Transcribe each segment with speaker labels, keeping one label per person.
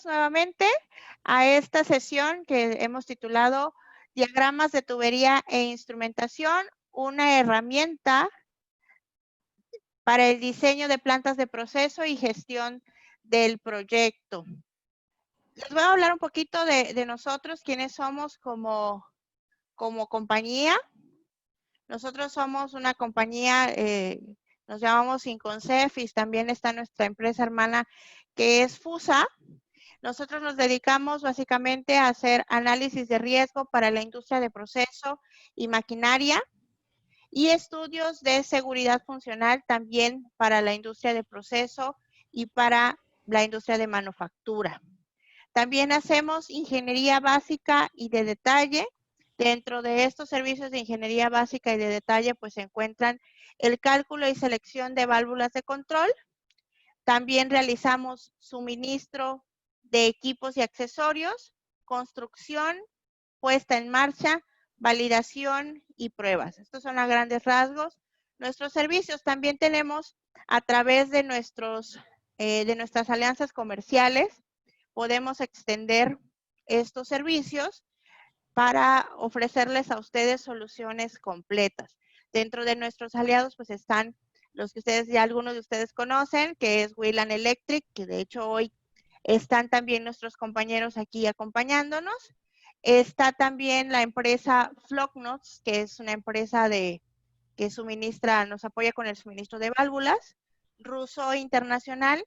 Speaker 1: bienvenidos nuevamente a esta sesión que hemos titulado Diagramas de tubería e instrumentación, una herramienta para el diseño de plantas de proceso y gestión del proyecto. Les voy a hablar un poquito de nosotros, quiénes somos como compañía. Nosotros somos una compañía, nos llamamos Inconsef y también está nuestra empresa hermana que es FUSA. Nosotros nos dedicamos básicamente a hacer análisis de riesgo para la industria de proceso y maquinaria y estudios de seguridad funcional también para la industria de proceso y para la industria de manufactura. También hacemos ingeniería básica y de detalle. Dentro de estos servicios de ingeniería básica y de detalle, pues se encuentran el cálculo y selección de válvulas de control. También realizamos suministro de equipos y accesorios, construcción, puesta en marcha, validación y pruebas. Estos son a grandes rasgos nuestros servicios. También tenemos a través de nuestras alianzas comerciales, podemos extender estos servicios para ofrecerles a ustedes soluciones completas. Dentro de nuestros aliados, pues están los que algunos de ustedes conocen, que es Whelan Electric, que de hecho hoy están también nuestros compañeros aquí acompañándonos. Está también la empresa Flocknots, que es una empresa que nos apoya con el suministro de válvulas. Rousseau Internacional,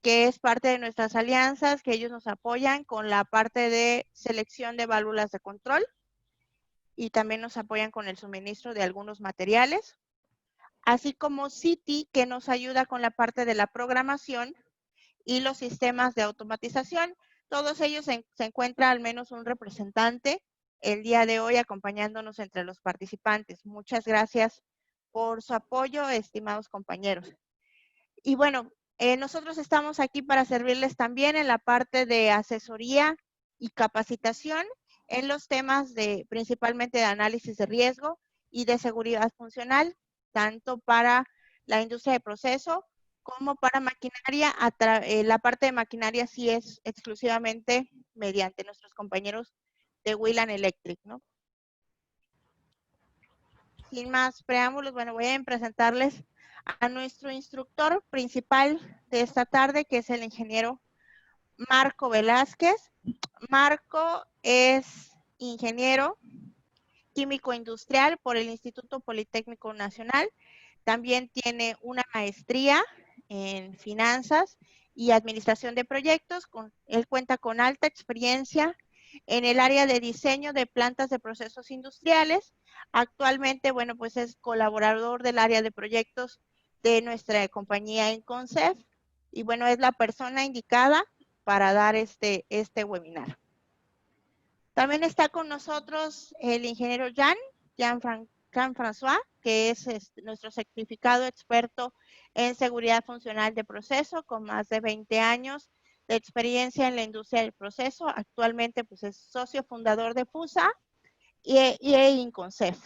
Speaker 1: que es parte de nuestras alianzas, que ellos nos apoyan con la parte de selección de válvulas de control y también nos apoyan con el suministro de algunos materiales, así como Citi, que nos ayuda con la parte de la programación y los sistemas de automatización. Todos ellos se encuentra al menos un representante el día de hoy acompañándonos entre los participantes. Muchas gracias por su apoyo, estimados compañeros. Y bueno, nosotros estamos aquí para servirles también en la parte de asesoría y capacitación en los temas principalmente de análisis de riesgo y de seguridad funcional, tanto para la industria de proceso como para maquinaria. La parte de maquinaria sí es exclusivamente mediante nuestros compañeros de Whelan Electric, ¿no? Sin más preámbulos, bueno, voy a presentarles a nuestro instructor principal de esta tarde, que es el ingeniero Marco Velázquez. Marco es ingeniero químico industrial por el Instituto Politécnico Nacional. También tiene una maestría en finanzas y administración de proyectos. Él cuenta con alta experiencia en el área de diseño de plantas de procesos industriales. Actualmente, bueno, pues es colaborador del área de proyectos de nuestra compañía Inconsef y bueno, es la persona indicada para dar este webinar. También está con nosotros el ingeniero Jean-François, que es nuestro certificado experto en seguridad funcional de proceso, con más de 20 años de experiencia en la industria del proceso. Actualmente pues es socio fundador de FUSA y Inconsef.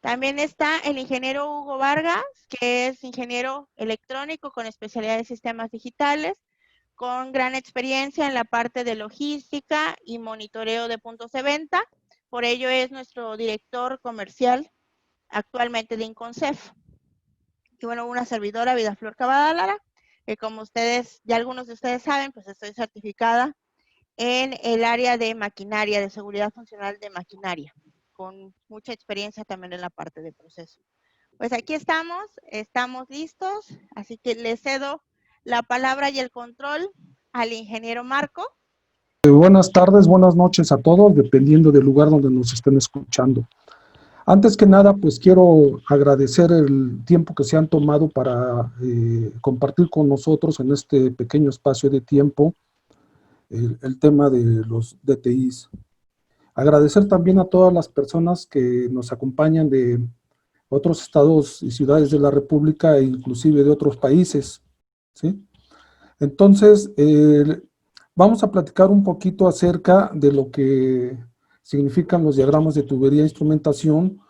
Speaker 1: También está el ingeniero Hugo Vargas, que es ingeniero electrónico con especialidad en sistemas digitales, con gran experiencia en la parte de logística y monitoreo de puntos de venta. Por ello es nuestro director comercial actualmente de Inconsef. Y bueno, una servidora, Vidaflor Cavadalara, que como ya algunos de ustedes saben, pues estoy certificada en el área de maquinaria, de seguridad funcional de maquinaria, con mucha experiencia también en la parte de proceso. Pues aquí estamos listos, así que le cedo la palabra y el control al ingeniero Marco.
Speaker 2: Buenas tardes, buenas noches a todos, dependiendo del lugar donde nos estén escuchando. Antes que nada, pues quiero agradecer el tiempo que se han tomado para compartir con nosotros en este pequeño espacio de tiempo el tema de los DTIs. Agradecer también a todas las personas que nos acompañan de otros estados y ciudades de la República e inclusive de otros países, ¿sí? Entonces, vamos a platicar un poquito acerca de lo que significan los diagramas de tubería e instrumentación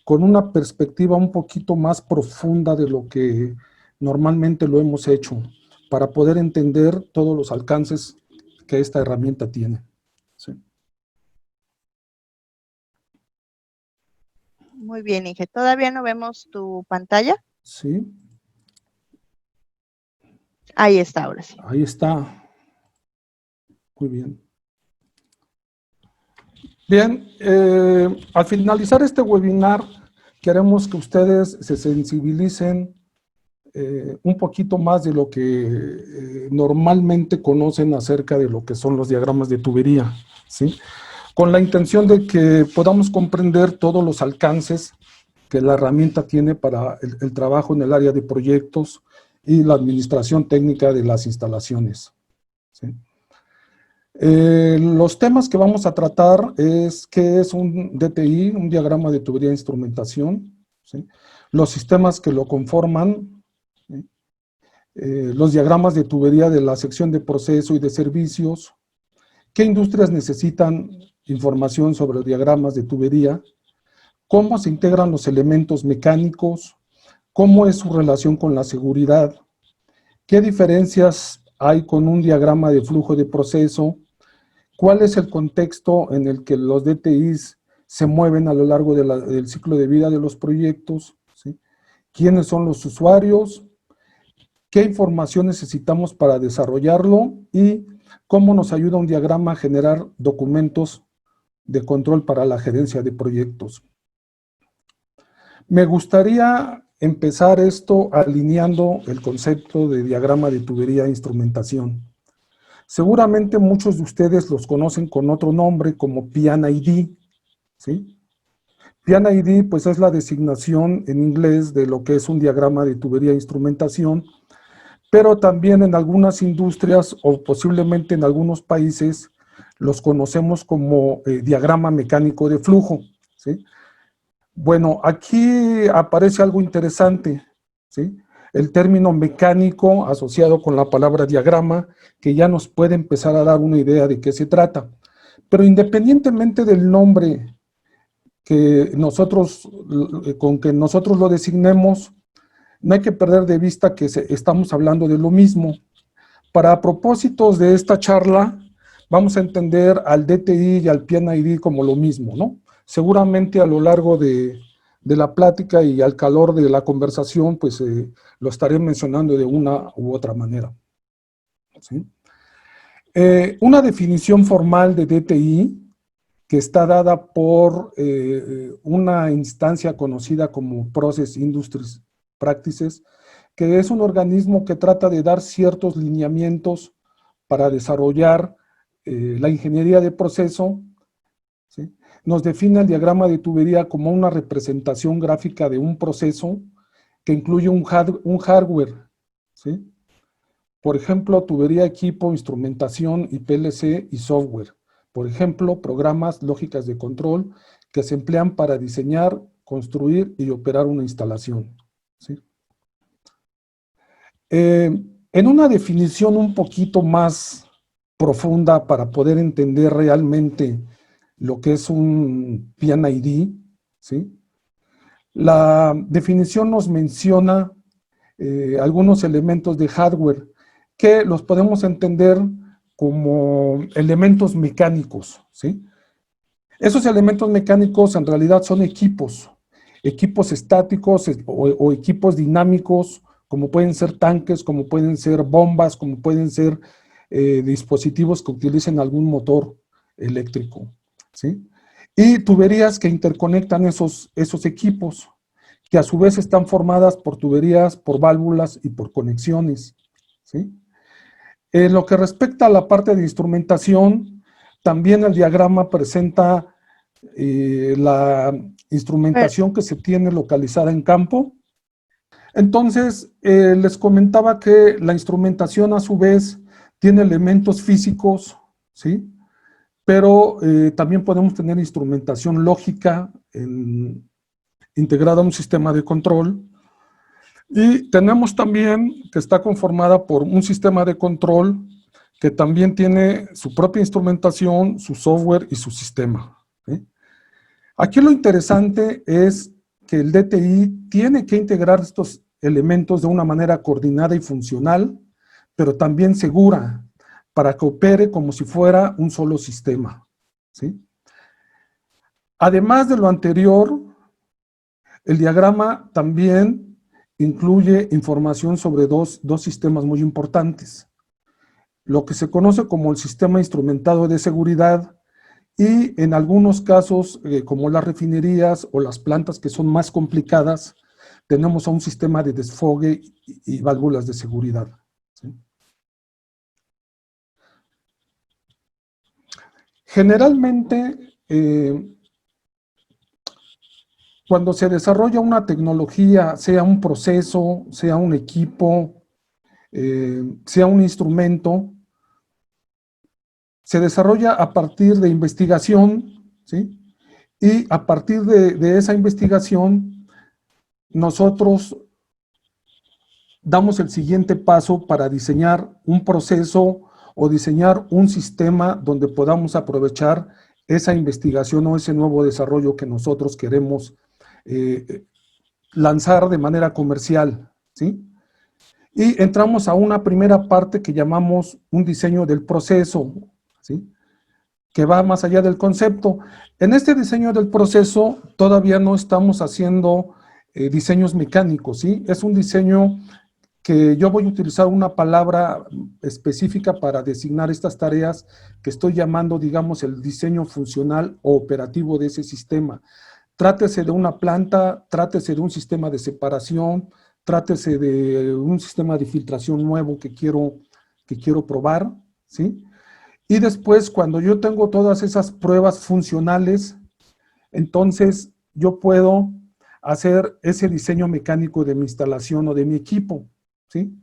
Speaker 2: con una perspectiva un poquito más profunda de lo que normalmente lo hemos hecho. para poder entender todos los alcances que esta herramienta tiene. ¿Sí?
Speaker 1: Muy bien, Inge. ¿Todavía no vemos tu pantalla?
Speaker 2: Sí.
Speaker 1: Ahí está, ahora sí.
Speaker 2: Ahí está. Muy bien. Bien, al finalizar este webinar, queremos que ustedes se sensibilicen un poquito más de lo que normalmente conocen acerca de lo que son los diagramas de tubería, ¿sí? Con la intención de que podamos comprender todos los alcances que la herramienta tiene para el trabajo en el área de proyectos y la administración técnica de las instalaciones, ¿sí? Los temas que vamos a tratar es qué es un DTI, un diagrama de tubería de instrumentación, ¿sí? Los sistemas que lo conforman, ¿sí? Los diagramas de tubería de la sección de proceso y de servicios, qué industrias necesitan información sobre los diagramas de tubería, cómo se integran los elementos mecánicos, cómo es su relación con la seguridad, qué diferencias hay con un diagrama de flujo de proceso, cuál es el contexto en el que los DTIs se mueven a lo largo del ciclo de vida de los proyectos, ¿sí? Quiénes son los usuarios, qué información necesitamos para desarrollarlo y cómo nos ayuda un diagrama a generar documentos de control para la gerencia de proyectos. Me gustaría empezar esto alineando el concepto de diagrama de tubería e instrumentación. Seguramente muchos de ustedes los conocen con otro nombre como PIAN-ID, ¿sí? PIAN-ID pues es la designación en inglés de lo que es un diagrama de tubería e instrumentación, pero también en algunas industrias o posiblemente en algunos países los conocemos como diagrama mecánico de flujo, ¿sí? Bueno, aquí aparece algo interesante, ¿sí? El término mecánico asociado con la palabra diagrama, que ya nos puede empezar a dar una idea de qué se trata. Pero independientemente del nombre con que nosotros lo designemos, no hay que perder de vista que estamos hablando de lo mismo. Para propósitos de esta charla, vamos a entender al DTI y al PIAN-ID como lo mismo, ¿no? Seguramente a lo largo de la plática y al calor de la conversación, pues lo estaré mencionando de una u otra manera, ¿sí? Una definición formal de DTI que está dada por una instancia conocida como Process Industries Practices, que es un organismo que trata de dar ciertos lineamientos para desarrollar la ingeniería de proceso, ¿sí? Nos define el diagrama de tubería como una representación gráfica de un proceso que incluye un hardware, ¿sí? Por ejemplo, tubería, equipo, instrumentación y PLC y software. Por ejemplo, programas, lógicas de control que se emplean para diseñar, construir y operar una instalación, ¿sí? En una definición un poquito más profunda para poder entender realmente lo que es un PIAN-ID, ¿sí? La definición nos menciona algunos elementos de hardware que los podemos entender como elementos mecánicos, ¿sí? Esos elementos mecánicos en realidad son equipos estáticos o equipos dinámicos, como pueden ser tanques, como pueden ser bombas, como pueden ser dispositivos que utilicen algún motor eléctrico, ¿sí? Y tuberías que interconectan esos equipos, que a su vez están formadas por tuberías, por válvulas y por conexiones, ¿sí? En lo que respecta a la parte de instrumentación, también el diagrama presenta la instrumentación que se tiene localizada en campo. Entonces, les comentaba que la instrumentación a su vez tiene elementos físicos, ¿sí? Pero también podemos tener instrumentación lógica integrada a un sistema de control. Y tenemos también que está conformada por un sistema de control que también tiene su propia instrumentación, su software y su sistema, ¿sí? Aquí lo interesante es que el DTI tiene que integrar estos elementos de una manera coordinada y funcional pero también segura, para que opere como si fuera un solo sistema, ¿sí? Además de lo anterior, el diagrama también incluye información sobre dos sistemas muy importantes. Lo que se conoce como el sistema instrumentado de seguridad y en algunos casos, como las refinerías o las plantas que son más complicadas, tenemos a un sistema de desfogue y válvulas de seguridad, ¿sí? Generalmente, cuando se desarrolla una tecnología, sea un proceso, sea un equipo, sea un instrumento, se desarrolla a partir de investigación, ¿sí? Y a partir de esa investigación, nosotros damos el siguiente paso para diseñar un proceso o diseñar un sistema donde podamos aprovechar esa investigación o ese nuevo desarrollo que nosotros queremos lanzar de manera comercial, ¿sí? Y entramos a una primera parte que llamamos un diseño del proceso, ¿sí? Que va más allá del concepto. En este diseño del proceso todavía no estamos haciendo diseños mecánicos, ¿sí? Es un diseño que yo voy a utilizar una palabra específica para designar estas tareas que estoy llamando, digamos, el diseño funcional o operativo de ese sistema. Trátese de una planta, trátese de un sistema de separación, trátese de un sistema de filtración nuevo que quiero probar, ¿sí? Y después, cuando yo tengo todas esas pruebas funcionales, entonces yo puedo hacer ese diseño mecánico de mi instalación o de mi equipo, ¿sí?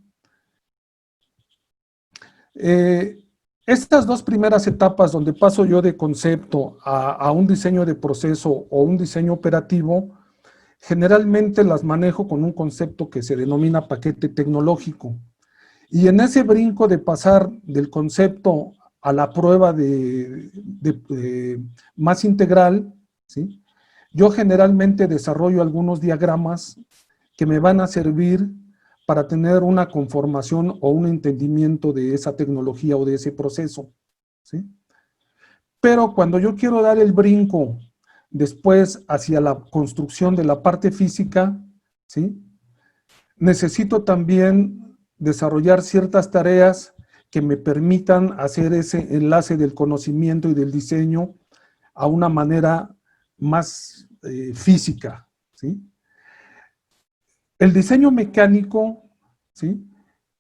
Speaker 2: Estas dos primeras etapas donde paso yo de concepto a un diseño de proceso o un diseño operativo, generalmente las manejo con un concepto que se denomina paquete tecnológico. Y en ese brinco de pasar del concepto a la prueba más integral, ¿sí? Yo generalmente desarrollo algunos diagramas que me van a servir para tener una conformación o un entendimiento de esa tecnología o de ese proceso, ¿sí? Pero cuando yo quiero dar el brinco después hacia la construcción de la parte física, ¿sí? Necesito también desarrollar ciertas tareas que me permitan hacer ese enlace del conocimiento y del diseño a una manera más física, ¿sí? El diseño mecánico, ¿sí?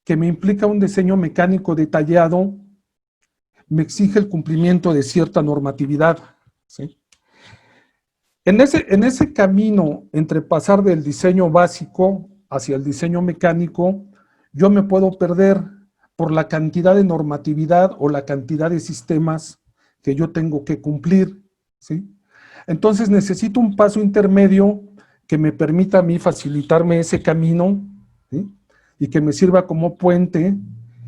Speaker 2: Que me implica un diseño mecánico detallado, me exige el cumplimiento de cierta normatividad, ¿sí? En ese camino entre pasar del diseño básico hacia el diseño mecánico, yo me puedo perder por la cantidad de normatividad o la cantidad de sistemas que yo tengo que cumplir, ¿sí? Entonces necesito un paso intermedio que me permita a mí facilitarme ese camino, ¿sí? Y que me sirva como puente,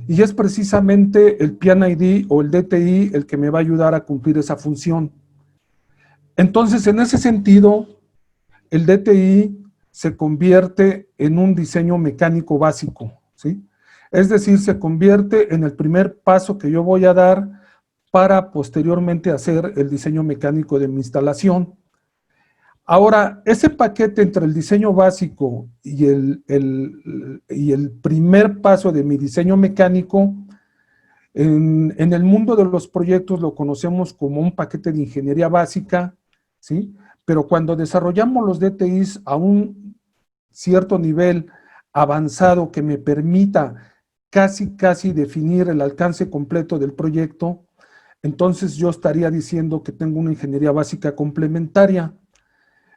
Speaker 2: y es precisamente el PIAN-ID o el DTI el que me va a ayudar a cumplir esa función. Entonces, en ese sentido, el DTI se convierte en un diseño mecánico básico, ¿sí? Es decir, se convierte en el primer paso que yo voy a dar para posteriormente hacer el diseño mecánico de mi instalación. Ahora, ese paquete entre el diseño básico y el primer paso de mi diseño mecánico, en el mundo de los proyectos lo conocemos como un paquete de ingeniería básica, ¿sí? Pero cuando desarrollamos los DTIs a un cierto nivel avanzado que me permita casi definir el alcance completo del proyecto, entonces yo estaría diciendo que tengo una ingeniería básica complementaria.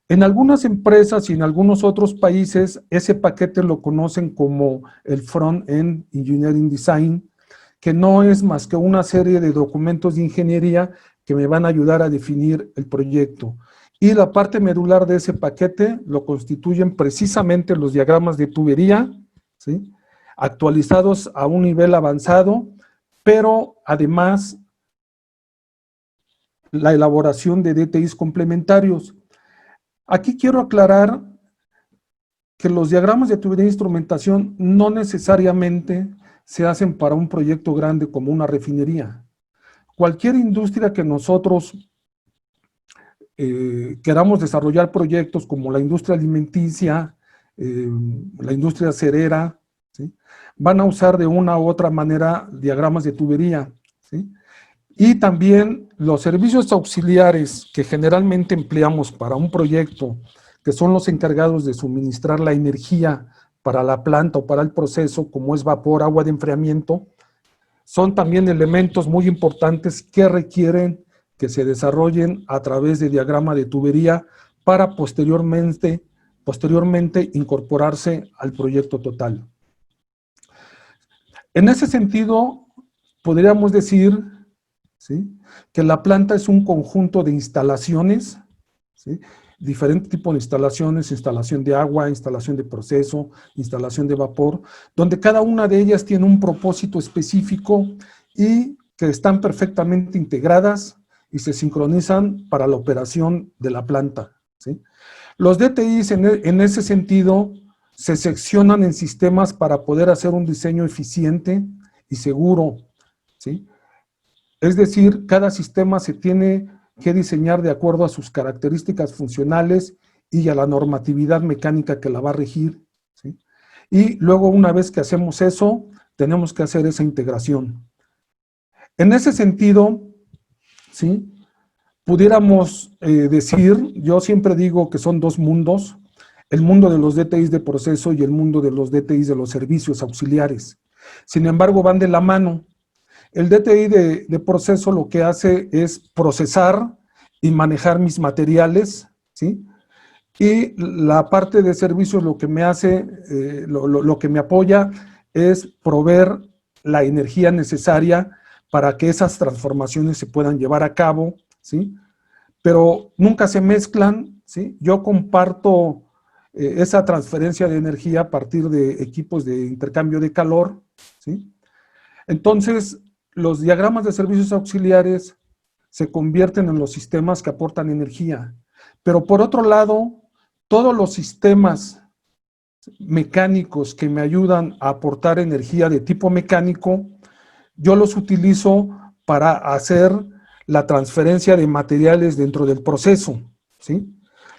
Speaker 2: En algunas empresas y en algunos otros países, ese paquete lo conocen como el Front-End Engineering Design, que no es más que una serie de documentos de ingeniería que me van a ayudar a definir el proyecto. Y la parte medular de ese paquete lo constituyen precisamente los diagramas de tubería, ¿sí? Actualizados a un nivel avanzado, pero además la elaboración de DTIs complementarios. Aquí quiero aclarar que los diagramas de tubería de instrumentación no necesariamente se hacen para un proyecto grande como una refinería. Cualquier industria que nosotros queramos desarrollar proyectos como la industria alimenticia, la industria acerera, ¿sí?, van a usar de una u otra manera diagramas de tubería, ¿sí? Y también los servicios auxiliares que generalmente empleamos para un proyecto, que son los encargados de suministrar la energía para la planta o para el proceso, como es vapor, agua de enfriamiento, son también elementos muy importantes que requieren que se desarrollen a través de diagrama de tubería para posteriormente incorporarse al proyecto total. En ese sentido, podríamos decir, ¿sí?, que la planta es un conjunto de instalaciones, ¿sí?, diferentes tipos de instalaciones, instalación de agua, instalación de proceso, instalación de vapor, donde cada una de ellas tiene un propósito específico y que están perfectamente integradas y se sincronizan para la operación de la planta, ¿sí? Los DTIs en ese sentido se seccionan en sistemas para poder hacer un diseño eficiente y seguro, ¿sí? Es decir, cada sistema se tiene que diseñar de acuerdo a sus características funcionales y a la normatividad mecánica que la va a regir, ¿sí? Y luego, una vez que hacemos eso, tenemos que hacer esa integración. En ese sentido, ¿sí?, pudiéramos decir, yo siempre digo que son dos mundos, el mundo de los DTIs de proceso y el mundo de los DTIs de los servicios auxiliares. Sin embargo, van de la mano. El DTI de proceso lo que hace es procesar y manejar mis materiales, ¿sí? Y la parte de servicios lo que me hace, lo que me apoya es proveer la energía necesaria para que esas transformaciones se puedan llevar a cabo, ¿sí? Pero nunca se mezclan, ¿sí? Yo comparto esa transferencia de energía a partir de equipos de intercambio de calor, ¿sí? Entonces, los diagramas de servicios auxiliares se convierten en los sistemas que aportan energía. Pero por otro lado, todos los sistemas mecánicos que me ayudan a aportar energía de tipo mecánico, yo los utilizo para hacer la transferencia de materiales dentro del proceso, ¿sí?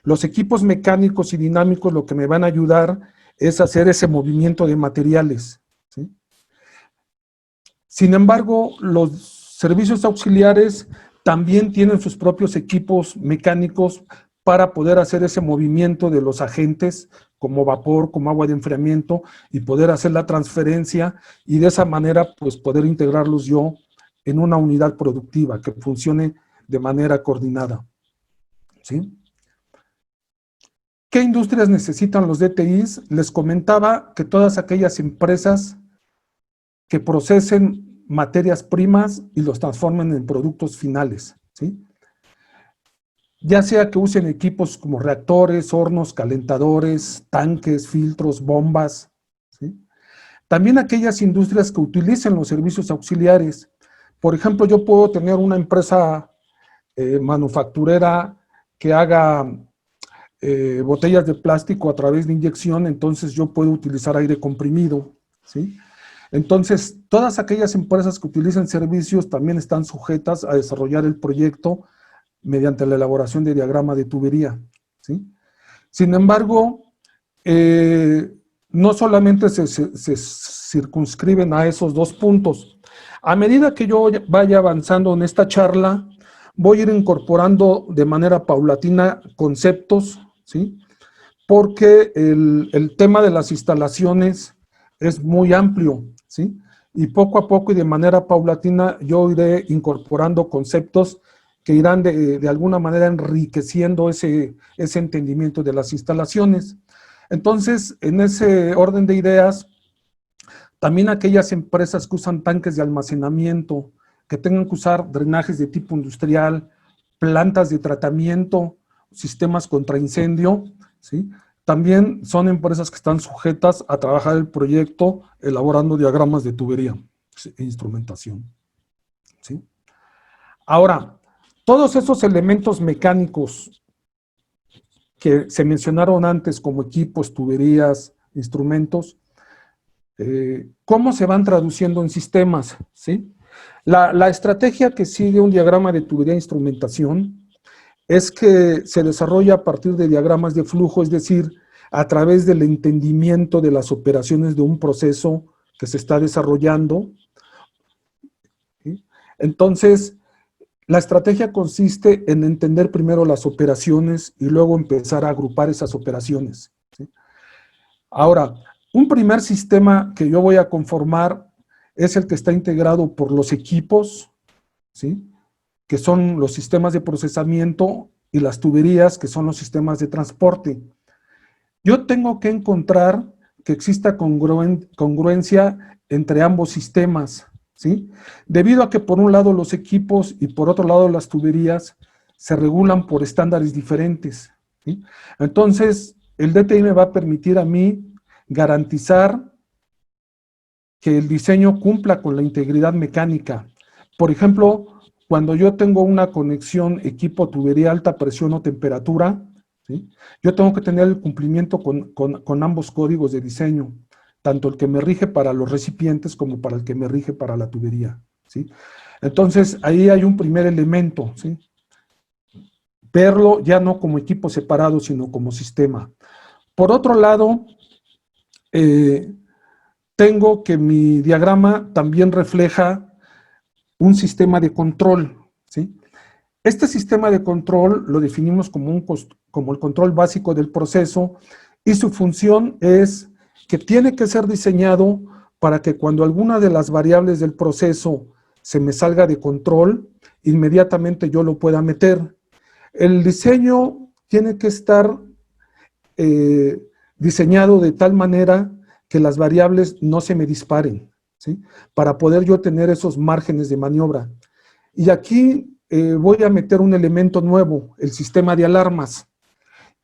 Speaker 2: Los equipos mecánicos y dinámicos lo que me van a ayudar es hacer ese movimiento de materiales, ¿sí? Sin embargo, los servicios auxiliares también tienen sus propios equipos mecánicos para poder hacer ese movimiento de los agentes como vapor, como agua de enfriamiento y poder hacer la transferencia y de esa manera pues poder integrarlos yo en una unidad productiva que funcione de manera coordinada, ¿sí? ¿Qué industrias necesitan los DTIs? Les comentaba que todas aquellas empresas que procesen materias primas y los transformen en productos finales, ¿sí? Ya sea que usen equipos como reactores, hornos, calentadores, tanques, filtros, bombas, ¿sí? También aquellas industrias que utilicen los servicios auxiliares. Por ejemplo, yo puedo tener una empresa manufacturera que haga botellas de plástico a través de inyección, entonces yo puedo utilizar aire comprimido, ¿sí? Entonces, todas aquellas empresas que utilizan servicios también están sujetas a desarrollar el proyecto mediante la elaboración de diagrama de tubería, ¿sí? Sin embargo, no solamente se circunscriben a esos dos puntos. A medida que yo vaya avanzando en esta charla, voy a ir incorporando de manera paulatina conceptos, ¿sí? Porque el tema de las instalaciones es muy amplio, ¿sí? Y poco a poco y de manera paulatina yo iré incorporando conceptos que irán de alguna manera enriqueciendo ese entendimiento de las instalaciones. Entonces, en ese orden de ideas, también aquellas empresas que usan tanques de almacenamiento, que tengan que usar drenajes de tipo industrial, plantas de tratamiento, sistemas contra incendio, ¿sí? También son empresas que están sujetas a trabajar el proyecto elaborando diagramas de tubería e instrumentación, ¿sí? Ahora, todos esos elementos mecánicos que se mencionaron antes como equipos, tuberías, instrumentos, ¿Cómo se van traduciendo en sistemas? ¿Sí? La estrategia que sigue un diagrama de tubería de instrumentación es que se desarrolla a partir de diagramas de flujo, es decir, a través del entendimiento de las operaciones de un proceso que se está desarrollando. ¿Sí? Entonces, la estrategia consiste en entender primero las operaciones y luego empezar a agrupar esas operaciones. ¿Sí? Ahora, un primer sistema que yo voy a conformar es el que está integrado por los equipos, ¿sí? Que son los sistemas de procesamiento, y las tuberías, que son los sistemas de transporte. Yo tengo que encontrar que exista congruencia entre ambos sistemas, ¿sí? Debido a que por un lado los equipos y por otro lado las tuberías se regulan por estándares diferentes, ¿sí? Entonces, el DTI me va a permitir a mí garantizar que el diseño cumpla con la integridad mecánica. Por ejemplo, cuando yo tengo una conexión equipo tubería alta presión o temperatura, ¿sí? Yo tengo que tener el cumplimiento con ambos códigos de diseño, tanto el que me rige para los recipientes como para el que me rige para la tubería, ¿sí? Entonces, ahí hay un primer elemento, ¿sí? Verlo ya no como equipo separado, sino como sistema. Por otro lado, tengo que mi diagrama también refleja un sistema de control, ¿sí? Este sistema de control lo definimos como el control básico del proceso, y su función es que tiene que ser diseñado para que cuando alguna de las variables del proceso se me salga de control, inmediatamente yo lo pueda meter. El diseño tiene que estar diseñado de tal manera que las variables no se me disparen, ¿sí? Para poder yo tener esos márgenes de maniobra. Y aquí voy a meter un elemento nuevo, el sistema de alarmas.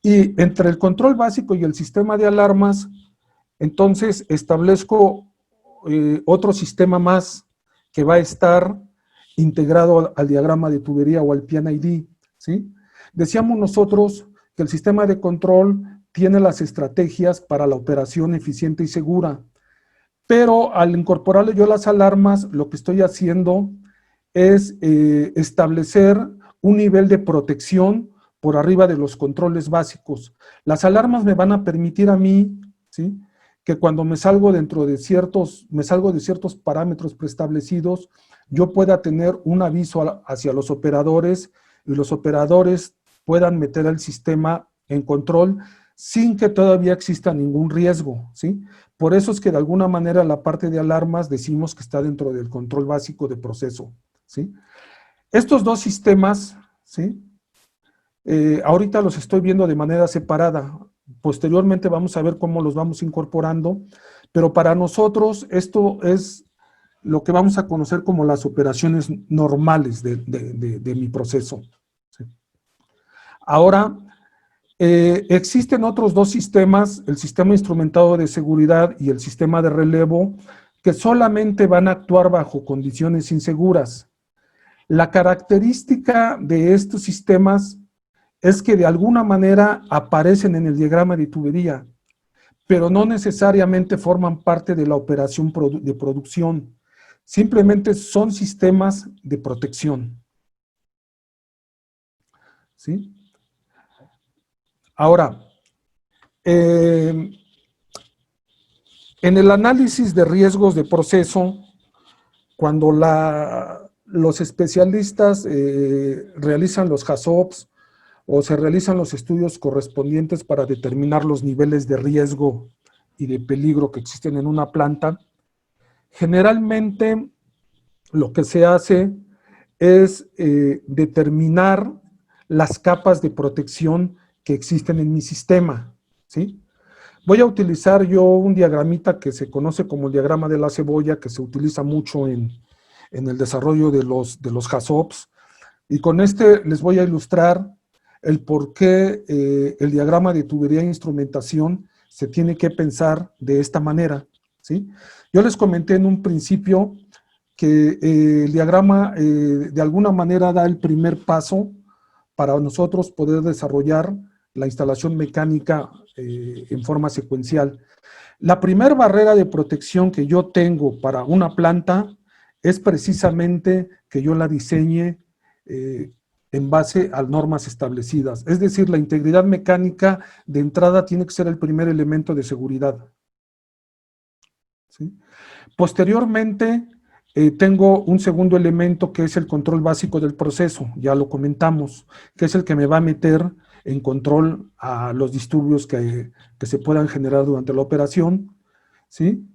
Speaker 2: Y entre el control básico y el sistema de alarmas, entonces establezco otro sistema más que va a estar integrado al diagrama de tubería o al PNID, ¿sí? Decíamos nosotros que el sistema de control tiene las estrategias para la operación eficiente y segura, pero al incorporarle yo las alarmas, lo que estoy haciendo es establecer un nivel de protección por arriba de los controles básicos. Las alarmas me van a permitir a mí, ¿sí?, que cuando me salgo de ciertos parámetros preestablecidos, yo pueda tener un aviso hacia los operadores, y los operadores puedan meter el sistema en control sin que todavía exista ningún riesgo, ¿sí? Por eso es que de alguna manera la parte de alarmas decimos que está dentro del control básico de proceso, ¿sí? Estos dos sistemas, ¿sí?, ahorita los estoy viendo de manera separada. Posteriormente vamos a ver cómo los vamos incorporando, pero para nosotros esto es lo que vamos a conocer como las operaciones normales de mi proceso, ¿sí? Ahora, existen otros dos sistemas, el sistema instrumentado de seguridad y el sistema de relevo, que solamente van a actuar bajo condiciones inseguras. La característica de estos sistemas es que de alguna manera aparecen en el diagrama de tubería, pero no necesariamente forman parte de la operación de producción. Simplemente son sistemas de protección, ¿sí? Ahora, en el análisis de riesgos de proceso, cuando los especialistas realizan los HACCPs o se realizan los estudios correspondientes para determinar los niveles de riesgo y de peligro que existen en una planta, generalmente lo que se hace es determinar las capas de protección que existen en mi sistema, ¿sí? Voy a utilizar yo un diagramita que se conoce como el diagrama de la cebolla, que se utiliza mucho en el desarrollo de los HACCPs, y con este les voy a ilustrar el por qué el diagrama de tubería e instrumentación se tiene que pensar de esta manera, ¿sí? Yo les comenté en un principio que el diagrama de alguna manera da el primer paso para nosotros poder desarrollar la instalación mecánica en forma secuencial. La primera barrera de protección que yo tengo para una planta es precisamente que yo la diseñe en base a normas establecidas. Es decir, la integridad mecánica de entrada tiene que ser el primer elemento de seguridad. ¿Sí? Posteriormente, tengo un segundo elemento que es el control básico del proceso, ya lo comentamos, que es el que me va a meter en control a los disturbios que se puedan generar durante la operación, ¿sí?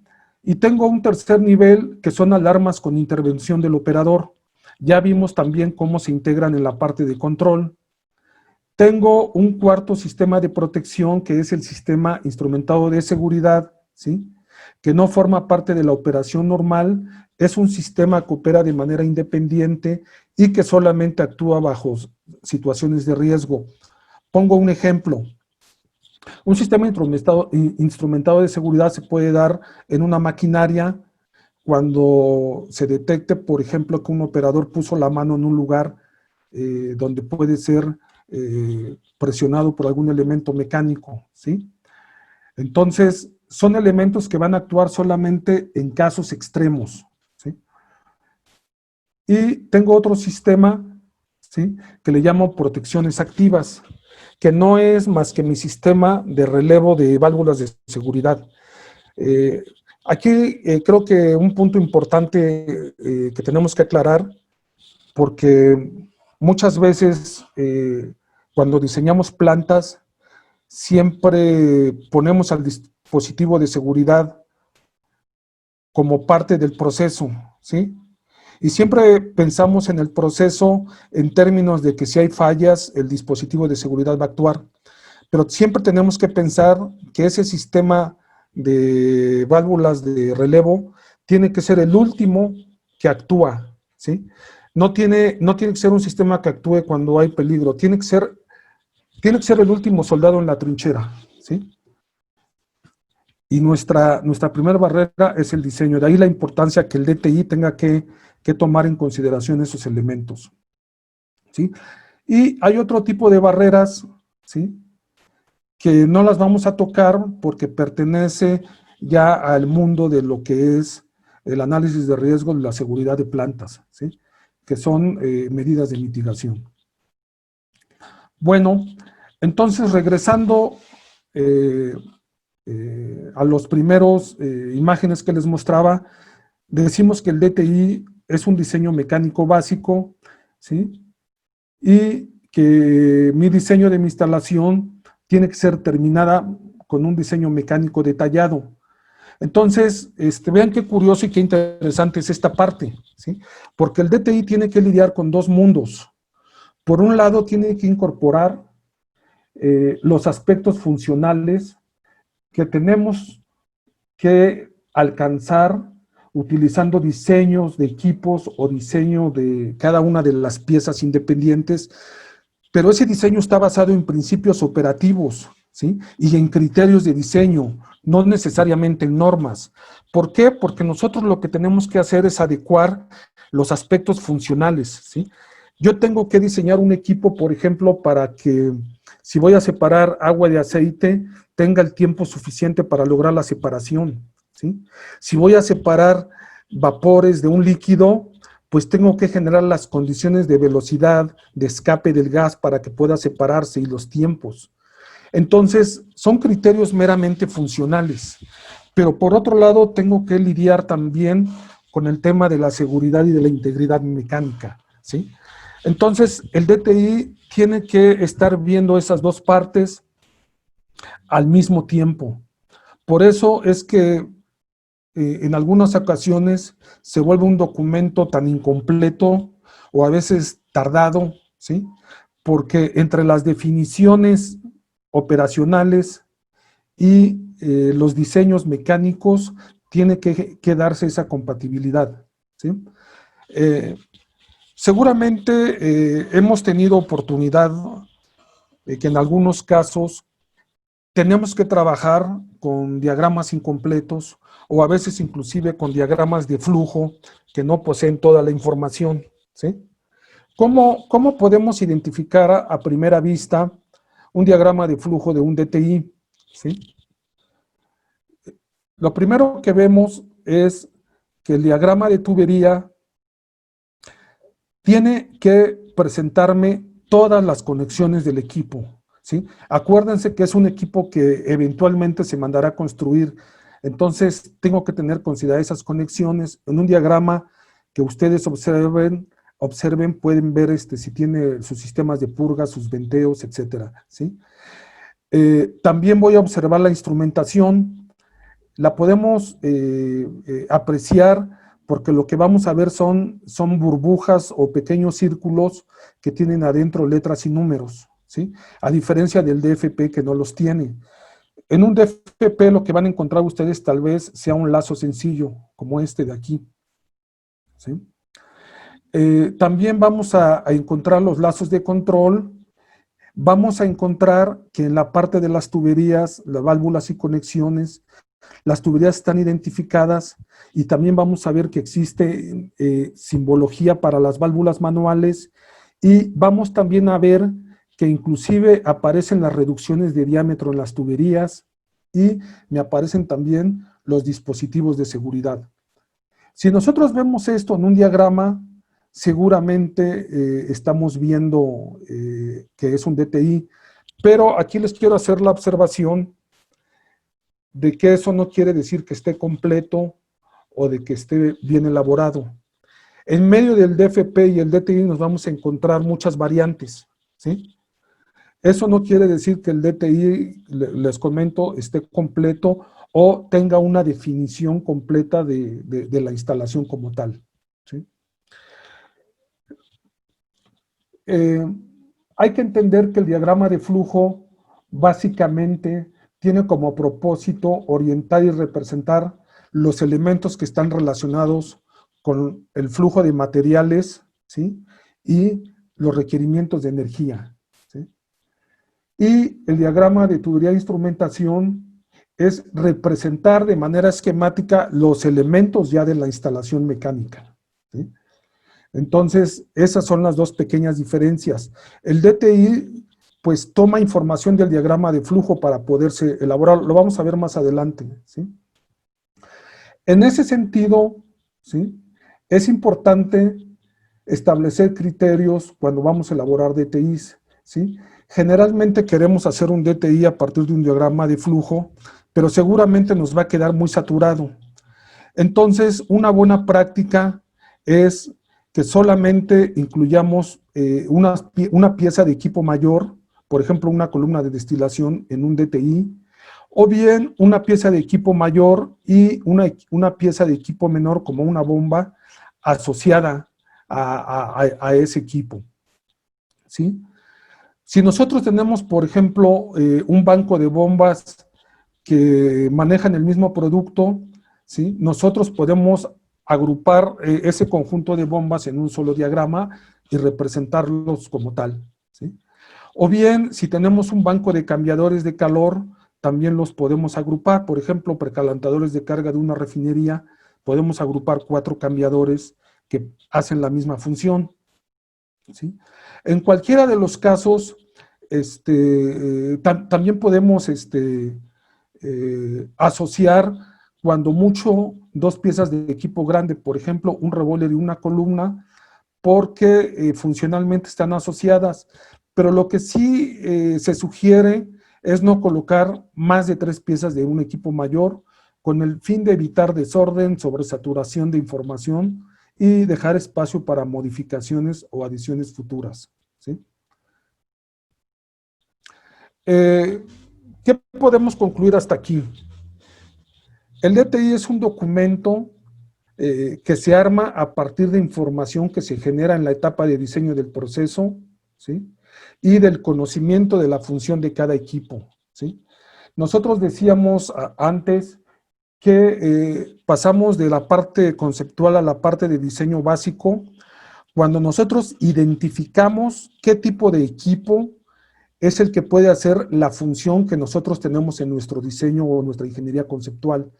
Speaker 2: Y tengo un tercer nivel que son alarmas con intervención del operador. Ya vimos también cómo se integran en la parte de control. Tengo un cuarto sistema de protección que es el sistema instrumentado de seguridad, ¿sí? Que no forma parte de la operación normal, es un sistema que opera de manera independiente y que solamente actúa bajo situaciones de riesgo. Pongo un ejemplo. Un sistema instrumentado de seguridad se puede dar en una maquinaria cuando se detecte, por ejemplo, que un operador puso la mano en un lugar donde puede ser presionado por algún elemento mecánico, ¿sí? Entonces, son elementos que van a actuar solamente en casos extremos, ¿sí? Y tengo otro sistema, ¿sí?, que le llamo protecciones activas, que no es más que mi sistema de relevo de válvulas de seguridad. Aquí creo que un punto importante que tenemos que aclarar, porque muchas veces cuando diseñamos plantas, siempre ponemos al dispositivo de seguridad como parte del proceso, ¿sí? Y siempre pensamos en el proceso en términos de que si hay fallas, el dispositivo de seguridad va a actuar. Pero siempre tenemos que pensar que ese sistema de válvulas de relevo tiene que ser el último que actúa, ¿sí? No tiene que ser un sistema que actúe cuando hay peligro, tiene que ser el último soldado en la trinchera, ¿sí? Y nuestra primera barrera es el diseño. De ahí la importancia que el DTI tenga que tomar en consideración esos elementos, ¿sí? Y hay otro tipo de barreras, ¿sí?, que no las vamos a tocar porque pertenece ya al mundo de lo que es el análisis de riesgo de la seguridad de plantas, ¿sí?, que son medidas de mitigación. Bueno, entonces regresando a los primeros imágenes que les mostraba, decimos que el DTI es un diseño mecánico básico, ¿sí?, y que mi diseño de mi instalación tiene que ser terminada con un diseño mecánico detallado. Entonces, vean qué curioso y qué interesante es esta parte, ¿sí?, porque el DTI tiene que lidiar con dos mundos. Por un lado, tiene que incorporar los aspectos funcionales que tenemos que alcanzar utilizando diseños de equipos o diseño de cada una de las piezas independientes, pero ese diseño está basado en principios operativos, ¿sí?, y en criterios de diseño, no necesariamente en normas. ¿Por qué? Porque nosotros lo que tenemos que hacer es adecuar los aspectos funcionales, ¿sí? Yo tengo que diseñar un equipo, por ejemplo, para que si voy a separar agua de aceite, tenga el tiempo suficiente para lograr la separación, ¿sí? Si voy a separar vapores de un líquido, pues tengo que generar las condiciones de velocidad, de escape del gas para que pueda separarse y los tiempos. Entonces, son criterios meramente funcionales. Pero por otro lado, tengo que lidiar también con el tema de la seguridad y de la integridad mecánica, ¿sí? Entonces, el DTI tiene que estar viendo esas dos partes al mismo tiempo. Por eso es que en algunas ocasiones se vuelve un documento tan incompleto o a veces tardado, ¿sí?, porque entre las definiciones operacionales y los diseños mecánicos tiene que darse esa compatibilidad, ¿sí? Seguramente hemos tenido oportunidad de que en algunos casos tenemos que trabajar con diagramas incompletos o a veces inclusive con diagramas de flujo que no poseen toda la información, ¿sí? ¿Cómo podemos identificar a primera vista un diagrama de flujo de un DTI? ¿sí? Lo primero que vemos es que el diagrama de tubería tiene que presentarme todas las conexiones del equipo, ¿sí? Acuérdense que es un equipo que eventualmente se mandará a construir, entonces tengo que tener consideradas esas conexiones. En un diagrama que ustedes observen, pueden ver si tiene sus sistemas de purga, sus venteos, etcétera, ¿sí? También voy a observar la instrumentación. La podemos apreciar porque lo que vamos a ver son burbujas o pequeños círculos que tienen adentro letras y números, ¿sí? A diferencia del DFP que no los tiene. En un DFP lo que van a encontrar ustedes tal vez sea un lazo sencillo, como este de aquí, ¿sí? También vamos a encontrar los lazos de control. Vamos a encontrar que en la parte de las tuberías, las válvulas y conexiones, las tuberías están identificadas y también vamos a ver que existe simbología para las válvulas manuales y vamos también a ver que inclusive aparecen las reducciones de diámetro en las tuberías y me aparecen también los dispositivos de seguridad. Si nosotros vemos esto en un diagrama, seguramente estamos viendo que es un DTI, pero aquí les quiero hacer la observación de que eso no quiere decir que esté completo o de que esté bien elaborado. En medio del DFP y el DTI nos vamos a encontrar muchas variantes, ¿sí? Eso no quiere decir que el DTI, les comento, esté completo o tenga una definición completa de la instalación como tal, ¿sí? Hay que entender que el diagrama de flujo básicamente tiene como propósito orientar y representar los elementos que están relacionados con el flujo de materiales, ¿sí? Y los requerimientos de energía, ¿sí? Y el diagrama de tubería de instrumentación es representar de manera esquemática los elementos ya de la instalación mecánica, ¿sí? Entonces, esas son las dos pequeñas diferencias. El DTI, pues, toma información del diagrama de flujo para poderse elaborar. Lo vamos a ver más adelante, ¿sí? En ese sentido, ¿sí?, es importante establecer criterios cuando vamos a elaborar DTIs, ¿sí? Generalmente queremos hacer un DTI a partir de un diagrama de flujo, pero seguramente nos va a quedar muy saturado. Entonces, una buena práctica es que solamente incluyamos una pieza de equipo mayor, por ejemplo, una columna de destilación en un DTI, o bien una pieza de equipo mayor y una pieza de equipo menor como una bomba asociada a ese equipo, ¿sí? Si nosotros tenemos, por ejemplo, un banco de bombas que manejan el mismo producto, ¿sí?, nosotros podemos agrupar ese conjunto de bombas en un solo diagrama y representarlos como tal, ¿sí? O bien, si tenemos un banco de cambiadores de calor, también los podemos agrupar. Por ejemplo, precalentadores de carga de una refinería, podemos agrupar 4 cambiadores que hacen la misma función, ¿sí? En cualquiera de los casos, también podemos asociar cuando mucho 2 piezas de equipo grande, por ejemplo, un revólver y una columna, porque funcionalmente están asociadas, pero lo que sí se sugiere es no colocar más de 3 piezas de un equipo mayor, con el fin de evitar desorden, sobresaturación de información y dejar espacio para modificaciones o adiciones futuras, ¿sí? ¿Qué podemos concluir hasta aquí? El DTI es un documento que se arma a partir de información que se genera en la etapa de diseño del proceso, ¿sí?, y del conocimiento de la función de cada equipo, ¿sí? Nosotros decíamos antes que pasamos de la parte conceptual a la parte de diseño básico cuando nosotros identificamos qué tipo de equipo es el que puede hacer la función que nosotros tenemos en nuestro diseño o nuestra ingeniería conceptual.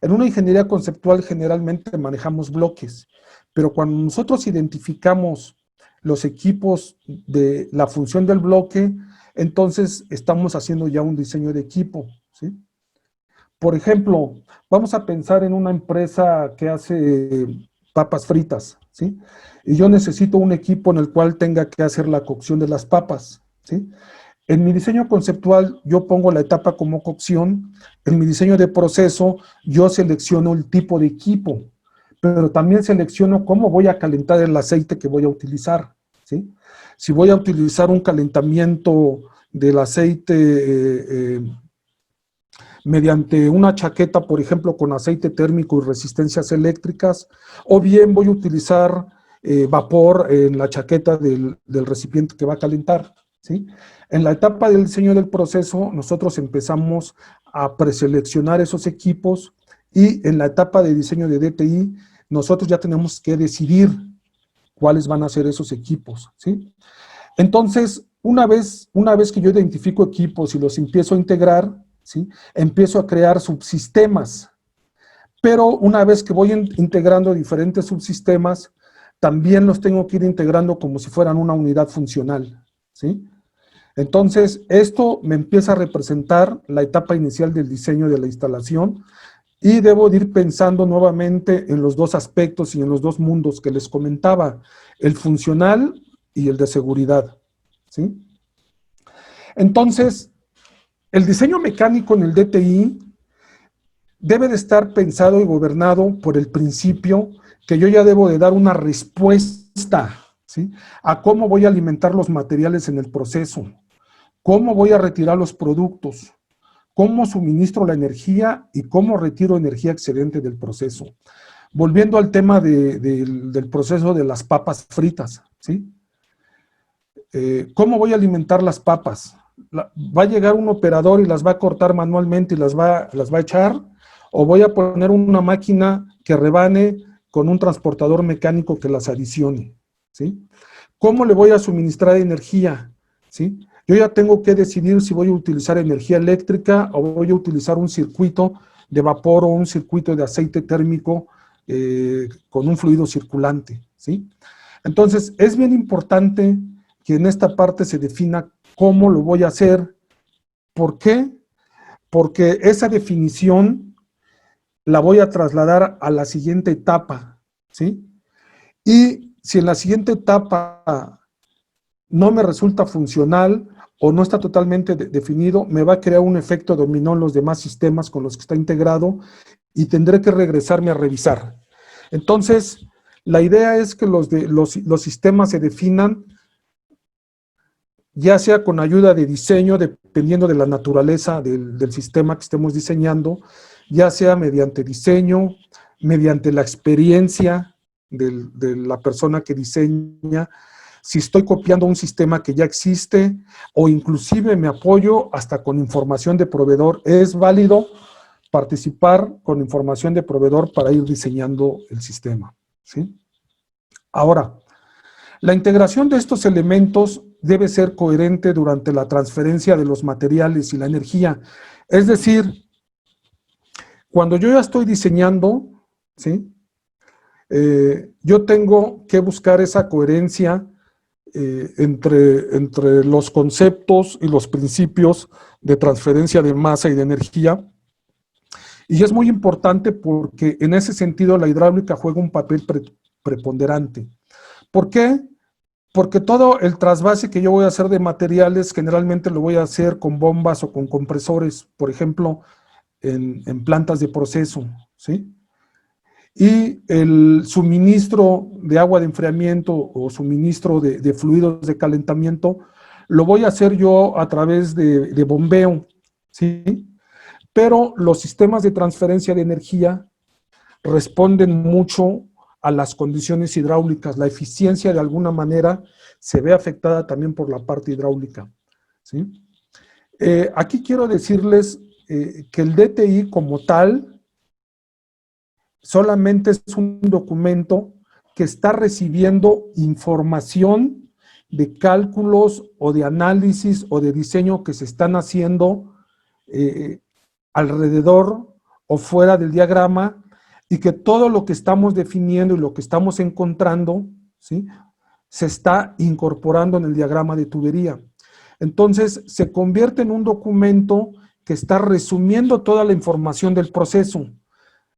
Speaker 2: En una ingeniería conceptual generalmente manejamos bloques, pero cuando nosotros identificamos los equipos de la función del bloque, entonces estamos haciendo ya un diseño de equipo, ¿sí? Por ejemplo, vamos a pensar en una empresa que hace papas fritas, ¿sí? Y yo necesito un equipo en el cual tenga que hacer la cocción de las papas, ¿sí? En mi diseño conceptual, yo pongo la etapa como cocción. En mi diseño de proceso, yo selecciono el tipo de equipo, pero también selecciono cómo voy a calentar el aceite que voy a utilizar, ¿sí? Si voy a utilizar un calentamiento del aceite mediante una chaqueta, por ejemplo, con aceite térmico y resistencias eléctricas, o bien voy a utilizar vapor en la chaqueta del recipiente que va a calentar, ¿sí? En la etapa del diseño del proceso, nosotros empezamos a preseleccionar esos equipos y en la etapa de diseño de DTI, nosotros ya tenemos que decidir cuáles van a ser esos equipos, ¿sí? Entonces, una vez que yo identifico equipos y los empiezo a integrar, ¿sí? Empiezo a crear subsistemas. Pero una vez que voy integrando diferentes subsistemas, también los tengo que ir integrando como si fueran una unidad funcional, ¿sí? Entonces, esto me empieza a representar la etapa inicial del diseño de la instalación y debo de ir pensando nuevamente en los dos aspectos y en los dos mundos que les comentaba, el funcional y el de seguridad, ¿sí? Entonces, el diseño mecánico en el DTI debe de estar pensado y gobernado por el principio que yo ya debo de dar una respuesta, ¿sí? A cómo voy a alimentar los materiales en el proceso, cómo voy a retirar los productos, cómo suministro la energía y cómo retiro energía excedente del proceso. Volviendo al tema del proceso de las papas fritas, ¿sí? ¿Cómo voy a alimentar las papas? ¿Va a llegar un operador y las va a cortar manualmente y las va a echar? ¿O voy a poner una máquina que rebane con un transportador mecánico que las adicione? ¿Sí? ¿Cómo le voy a suministrar energía? ¿Sí? Yo ya tengo que decidir si voy a utilizar energía eléctrica o voy a utilizar un circuito de vapor o un circuito de aceite térmico con un fluido circulante, ¿sí? Entonces, es bien importante que en esta parte se defina cómo lo voy a hacer. ¿Por qué? Porque esa definición la voy a trasladar a la siguiente etapa, ¿sí? Y si en la siguiente etapa no me resulta funcional o no está totalmente definido, me va a crear un efecto dominó en los demás sistemas con los que está integrado y tendré que regresarme a revisar. Entonces, la idea es que los sistemas se definan ya sea con ayuda de diseño, dependiendo de la naturaleza del sistema que estemos diseñando, ya sea mediante diseño, mediante la experiencia de la persona que diseña, si estoy copiando un sistema que ya existe, o inclusive me apoyo hasta con información de proveedor. Es válido participar con información de proveedor para ir diseñando el sistema, ¿sí? Ahora, la integración de estos elementos debe ser coherente durante la transferencia de los materiales y la energía. Es decir, cuando yo ya estoy diseñando, ¿sí? Yo tengo que buscar esa coherencia entre los conceptos y los principios de transferencia de masa y de energía. Y es muy importante porque en ese sentido la hidráulica juega un papel preponderante. ¿Por qué? Porque todo el trasvase que yo voy a hacer de materiales generalmente lo voy a hacer con bombas o con compresores, por ejemplo, en plantas de proceso, ¿sí? Y el suministro de agua de enfriamiento o suministro de fluidos de calentamiento lo voy a hacer yo a través de bombeo, ¿sí? Pero los sistemas de transferencia de energía responden mucho a las condiciones hidráulicas. La eficiencia de alguna manera se ve afectada también por la parte hidráulica, ¿sí? Aquí quiero decirles que el DTI como tal solamente es un documento que está recibiendo información de cálculos o de análisis o de diseño que se están haciendo alrededor o fuera del diagrama, y que todo lo que estamos definiendo y lo que estamos encontrando, ¿sí?, se está incorporando en el diagrama de tubería. Entonces, se convierte en un documento que está resumiendo toda la información del proceso,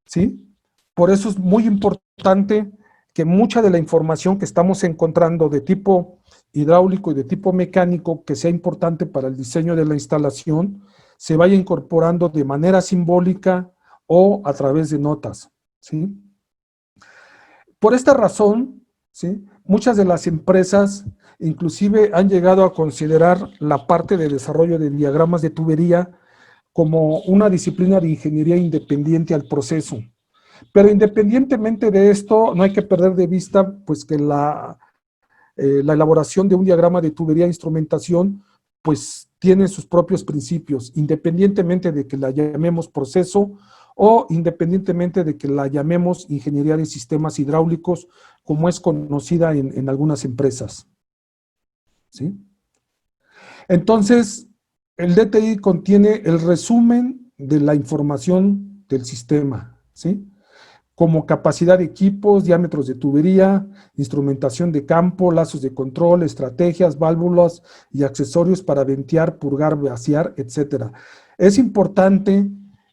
Speaker 2: ¿sí? Por eso es muy importante que mucha de la información que estamos encontrando de tipo hidráulico y de tipo mecánico, que sea importante para el diseño de la instalación, se vaya incorporando de manera simbólica o a través de notas, ¿sí? Por esta razón, ¿sí?, muchas de las empresas inclusive han llegado a considerar la parte de desarrollo de diagramas de tubería como una disciplina de ingeniería independiente al proceso. Pero independientemente de esto, no hay que perder de vista pues que la elaboración de un diagrama de tubería e instrumentación pues tiene sus propios principios, independientemente de que la llamemos proceso o independientemente de que la llamemos ingeniería de sistemas hidráulicos, como es conocida en algunas empresas, ¿sí? Entonces, el DTI contiene el resumen de la información del sistema, ¿sí?, como capacidad de equipos, diámetros de tubería, instrumentación de campo, lazos de control, estrategias, válvulas y accesorios para ventear, purgar, vaciar, etc. Es importante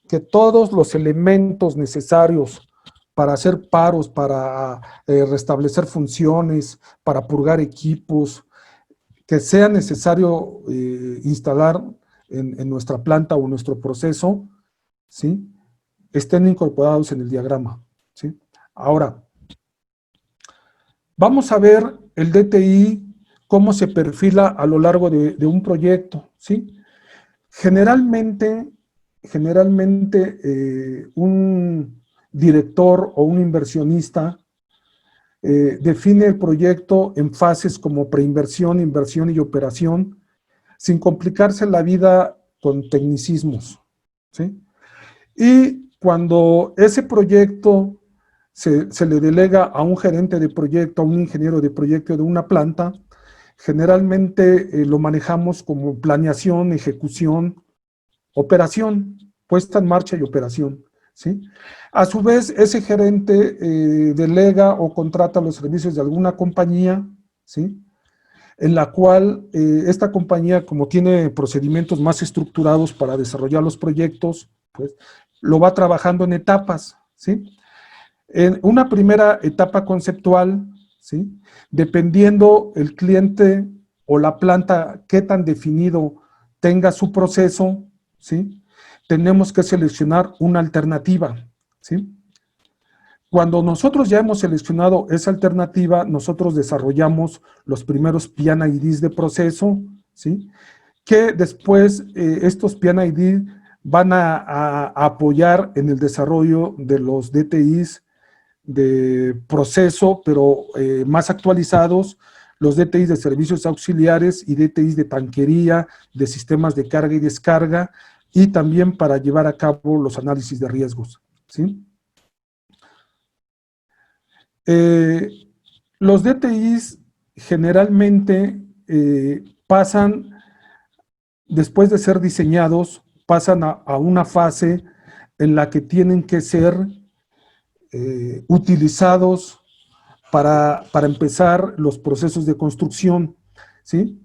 Speaker 2: que todos los elementos necesarios para hacer paros, para restablecer funciones, para purgar equipos, que sea necesario instalar en nuestra planta o nuestro proceso, ¿sí?, estén incorporados en el diagrama, ¿sí? Ahora, vamos a ver el DTI, cómo se perfila a lo largo de un proyecto, ¿sí? Generalmente un director o un inversionista define el proyecto en fases como preinversión, inversión y operación, sin complicarse la vida con tecnicismos, ¿sí? Y cuando ese proyecto se le delega a un gerente de proyecto, a un ingeniero de proyecto de una planta, generalmente lo manejamos como planeación, ejecución, operación, puesta en marcha y operación, ¿sí? A su vez, ese gerente delega o contrata los servicios de alguna compañía, ¿sí?, en la cual esta compañía, como tiene procedimientos más estructurados para desarrollar los proyectos, pues lo va trabajando en etapas, ¿sí? En una primera etapa conceptual, ¿sí?, dependiendo el cliente o la planta qué tan definido tenga su proceso, ¿sí?, tenemos que seleccionar una alternativa, ¿sí? Cuando nosotros ya hemos seleccionado esa alternativa, nosotros desarrollamos los primeros P&IDs de proceso, ¿sí?, que después estos P&ID van a apoyar en el desarrollo de los DTIs de proceso, pero más actualizados, los DTIs de servicios auxiliares y DTIs de tanquería, de sistemas de carga y descarga, y también para llevar a cabo los análisis de riesgos, ¿sí? Los DTIs generalmente pasan, después de ser diseñados, pasan a una fase en la que tienen que ser utilizados para empezar los procesos de construcción, ¿sí?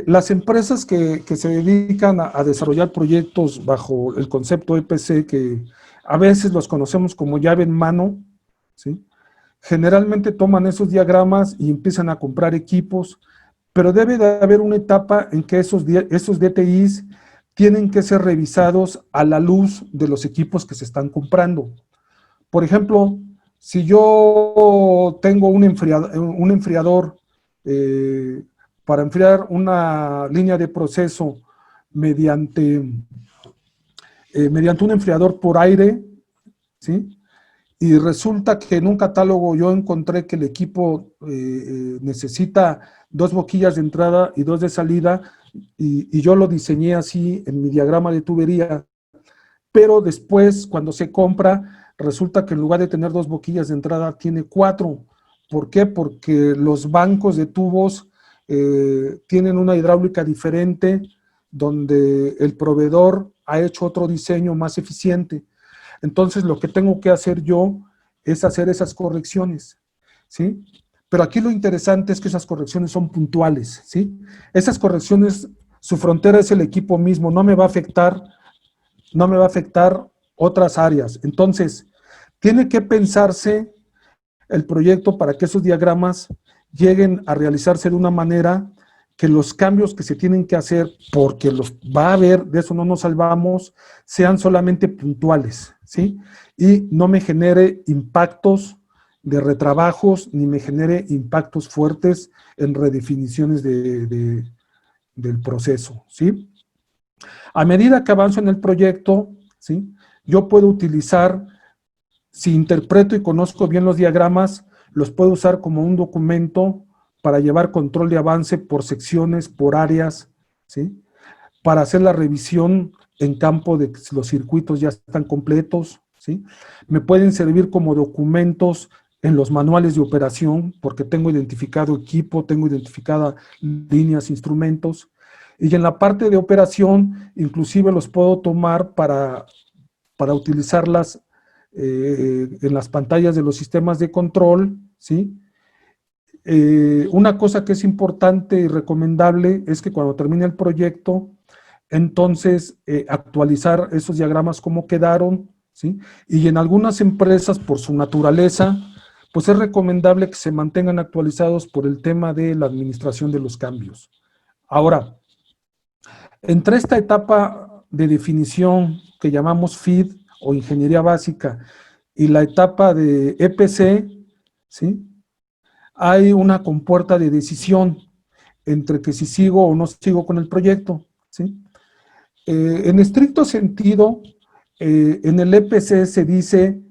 Speaker 2: Las empresas que se dedican a desarrollar proyectos bajo el concepto EPC, que a veces los conocemos como llave en mano, ¿sí?, generalmente toman esos diagramas y empiezan a comprar equipos, pero debe de haber una etapa en que esos DTIs tienen que ser revisados a la luz de los equipos que se están comprando. Por ejemplo, si yo tengo un enfriador para enfriar una línea de proceso mediante un enfriador por aire, ¿sí?, y resulta que en un catálogo yo encontré que el equipo necesita 2 boquillas de entrada y 2 de salida, y yo lo diseñé así en mi diagrama de tubería, pero después cuando se compra resulta que en lugar de tener 2 boquillas de entrada tiene 4. ¿Por qué? Porque los bancos de tubos tienen una hidráulica diferente, donde el proveedor ha hecho otro diseño más eficiente. Entonces, lo que tengo que hacer yo es hacer esas correcciones, ¿sí? Pero aquí lo interesante es que esas correcciones son puntuales, ¿sí? Esas correcciones su frontera es el equipo mismo, no me va a afectar otras áreas. Entonces, tiene que pensarse el proyecto para que esos diagramas lleguen a realizarse de una manera que los cambios que se tienen que hacer, porque los va a haber, de eso no nos salvamos, sean solamente puntuales, ¿sí? Y no me genere impactos de retrabajos, ni me genere impactos fuertes en redefiniciones del proceso, ¿sí? A medida que avanzo en el proyecto, ¿sí? Yo puedo utilizar, si interpreto y conozco bien los diagramas, los puedo usar como un documento para llevar control de avance por secciones, por áreas, ¿sí? Para hacer la revisión en campo de que los circuitos ya están completos, ¿sí? Me pueden servir como documentos en los manuales de operación, porque tengo identificado equipo, tengo identificada líneas, instrumentos, y en la parte de operación, inclusive los puedo tomar para utilizarlas en las pantallas de los sistemas de control, ¿sí? Una cosa que es importante y recomendable es que cuando termine el proyecto, entonces actualizar esos diagramas como quedaron, ¿sí? Y en algunas empresas, por su naturaleza, pues es recomendable que se mantengan actualizados por el tema de la administración de los cambios. Ahora, entre esta etapa de definición que llamamos FID o ingeniería básica y la etapa de EPC, ¿sí? Hay una compuerta de decisión entre que si sigo o no sigo con el proyecto, ¿sí? En estricto sentido, en el EPC se dice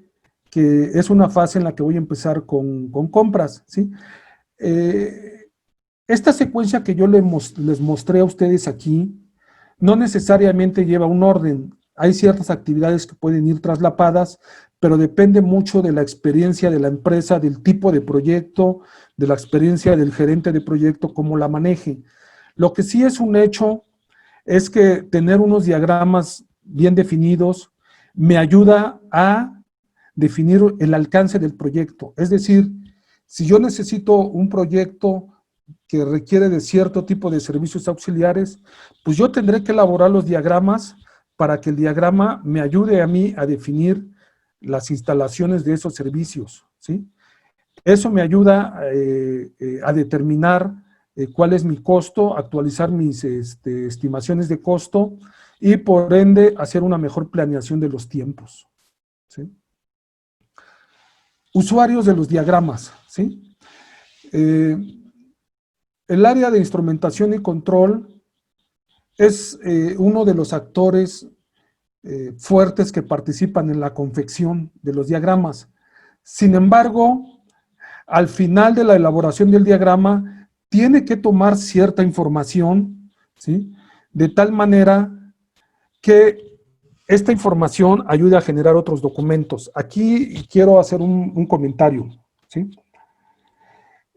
Speaker 2: que es una fase en la que voy a empezar con compras, ¿sí? Esta secuencia que yo les mostré a ustedes aquí, no necesariamente lleva un orden. Hay ciertas actividades que pueden ir traslapadas, pero depende mucho de la experiencia de la empresa, del tipo de proyecto, de la experiencia del gerente de proyecto, cómo la maneje. Lo que sí es un hecho es que tener unos diagramas bien definidos me ayuda a definir el alcance del proyecto. Es decir, si yo necesito un proyecto que requiere de cierto tipo de servicios auxiliares, pues yo tendré que elaborar los diagramas para que el diagrama me ayude a mí a definir las instalaciones de esos servicios, ¿sí? Eso me ayuda a determinar cuál es mi costo, actualizar mis estimaciones de costo y por ende hacer una mejor planeación de los tiempos, ¿sí? Usuarios de los diagramas, ¿sí? El área de instrumentación y control es uno de los actores fuertes que participan en la confección de los diagramas. Sin embargo, al final de la elaboración del diagrama, tiene que tomar cierta información, ¿sí? De tal manera que esta información ayude a generar otros documentos. Aquí quiero hacer un comentario, ¿sí?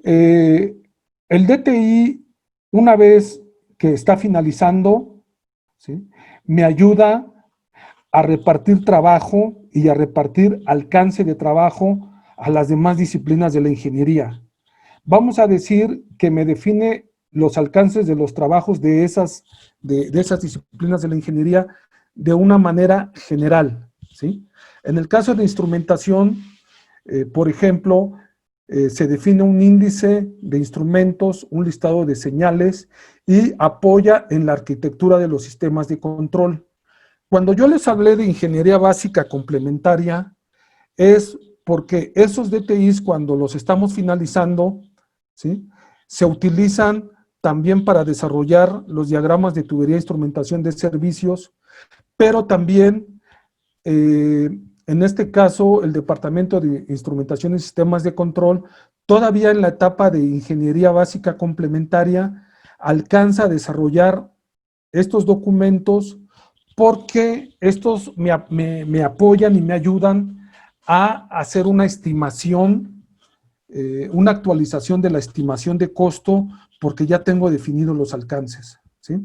Speaker 2: El DTI, una vez que está finalizando, ¿sí? Me ayuda a repartir trabajo y a repartir alcance de trabajo a las demás disciplinas de la ingeniería. Vamos a decir que me define los alcances de los trabajos de esas disciplinas de la ingeniería de una manera general, ¿sí? En el caso de instrumentación, por ejemplo, se define un índice de instrumentos, un listado de señales y apoya en la arquitectura de los sistemas de control. Cuando yo les hablé de ingeniería básica complementaria, es porque esos DTIs, cuando los estamos finalizando, ¿sí? Se utilizan también para desarrollar los diagramas de tubería e instrumentación de servicios, pero también, en este caso, el Departamento de Instrumentación y Sistemas de Control, todavía en la etapa de ingeniería básica complementaria, alcanza a desarrollar estos documentos porque estos me apoyan y me ayudan a hacer una estimación, una actualización de la estimación de costo, porque ya tengo definidos los alcances, ¿sí?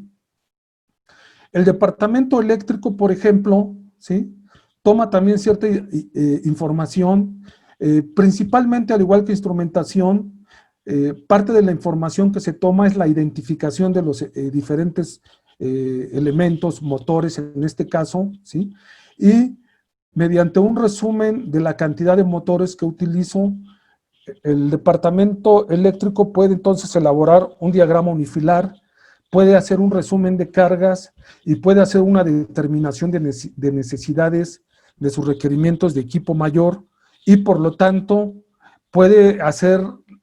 Speaker 2: El departamento eléctrico, por ejemplo, ¿sí? Toma también cierta información, principalmente al igual que instrumentación, parte de la información que se toma es la identificación de los diferentes elementos, motores en este caso, ¿sí? Y mediante un resumen de la cantidad de motores que utilizo, el departamento eléctrico puede entonces elaborar un diagrama unifilar, puede hacer un resumen de cargas y puede hacer una determinación de necesidades de sus requerimientos de equipo mayor y por lo tanto puede hacer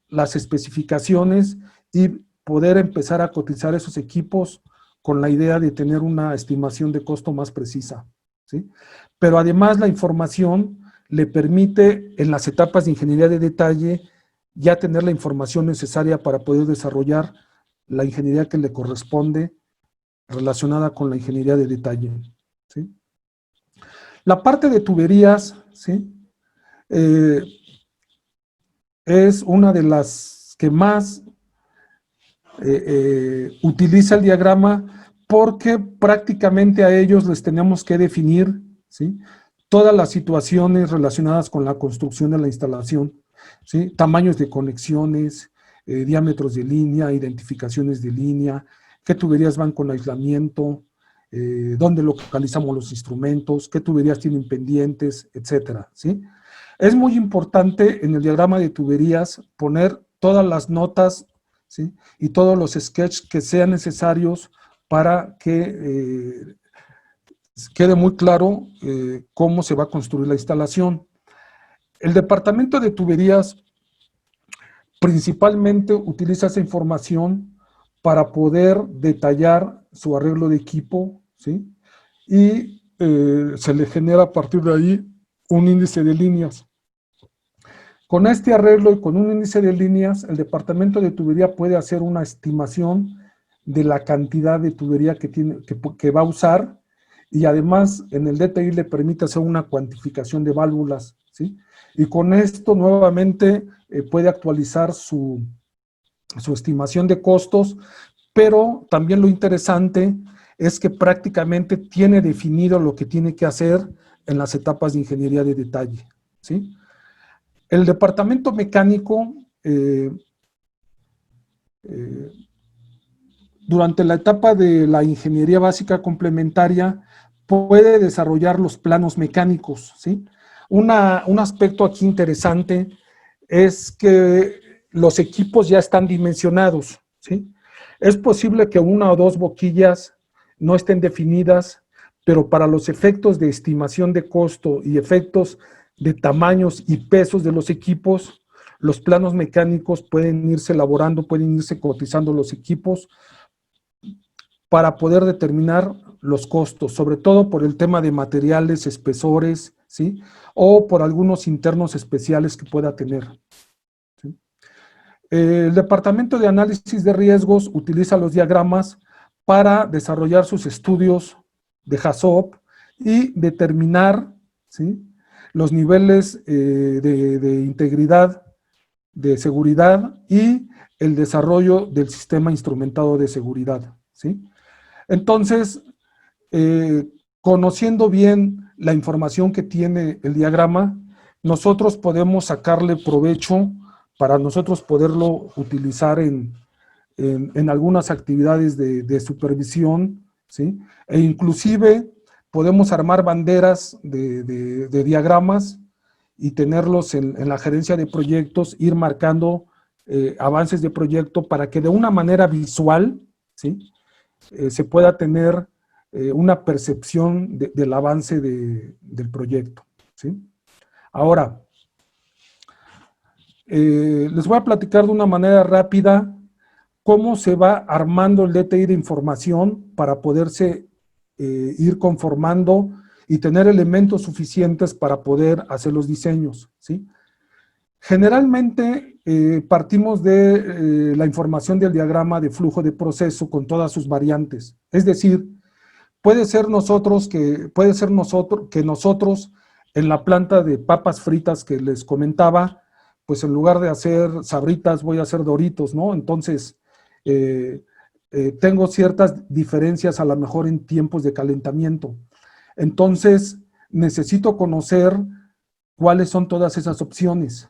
Speaker 2: las especificaciones y poder empezar a cotizar esos equipos con la idea de tener una estimación de costo más precisa, ¿sí? Pero además la información le permite en las etapas de ingeniería de detalle ya tener la información necesaria para poder desarrollar la ingeniería que le corresponde relacionada con la ingeniería de detalle, ¿sí? La parte de tuberías, ¿sí? Es una de las que más utiliza el diagrama porque prácticamente a ellos les tenemos que definir, ¿sí?, todas las situaciones relacionadas con la construcción de la instalación, ¿sí?, tamaños de conexiones, diámetros de línea, identificaciones de línea, qué tuberías van con aislamiento, dónde localizamos los instrumentos, qué tuberías tienen pendientes, etcétera, ¿sí? Es muy importante en el diagrama de tuberías poner todas las notas, ¿sí?, y todos los sketches que sean necesarios para que quede muy claro cómo se va a construir la instalación. El departamento de tuberías principalmente utiliza esa información para poder detallar su arreglo de equipo, ¿sí?, y se le genera a partir de ahí un índice de líneas. Con este arreglo y con un índice de líneas, el departamento de tubería puede hacer una estimación de la cantidad de tubería que va a usar y además en el DTI le permite hacer una cuantificación de válvulas, ¿sí? Y con esto nuevamente puede actualizar su estimación de costos, pero también lo interesante es que prácticamente tiene definido lo que tiene que hacer en las etapas de ingeniería de detalle, ¿sí? El departamento mecánico, durante la etapa de la ingeniería básica complementaria, puede desarrollar los planos mecánicos, ¿sí? Un aspecto aquí interesante es que los equipos ya están dimensionados, ¿sí? Es posible que una o dos boquillas no estén definidas, pero para los efectos de estimación de costo y efectos de tamaños y pesos de los equipos, los planos mecánicos pueden irse elaborando, pueden irse cotizando los equipos para poder determinar los costos, sobre todo por el tema de materiales, espesores, ¿sí?, o por algunos internos especiales que pueda tener, ¿sí? El departamento de análisis de riesgos utiliza los diagramas para desarrollar sus estudios de HACCP y determinar, ¿sí?, los niveles de integridad, de seguridad y el desarrollo del sistema instrumentado de seguridad, ¿sí? Entonces, conociendo bien la información que tiene el diagrama, nosotros podemos sacarle provecho para nosotros poderlo utilizar en algunas actividades de supervisión, ¿sí? E inclusive podemos armar banderas de diagramas y tenerlos en la gerencia de proyectos, ir marcando avances de proyecto para que de una manera visual, ¿sí?, se pueda tener una percepción del avance del proyecto, ¿sí? Ahora, les voy a platicar de una manera rápida cómo se va armando el DTI de información para poderse ir conformando y tener elementos suficientes para poder hacer los diseños, ¿sí? Generalmente partimos de la información del diagrama de flujo de proceso con todas sus variantes. Es decir, puede ser que nosotros en la planta de papas fritas que les comentaba, pues en lugar de hacer sabritas voy a hacer doritos, ¿no? Entonces, tengo ciertas diferencias a lo mejor en tiempos de calentamiento. Entonces, necesito conocer cuáles son todas esas opciones,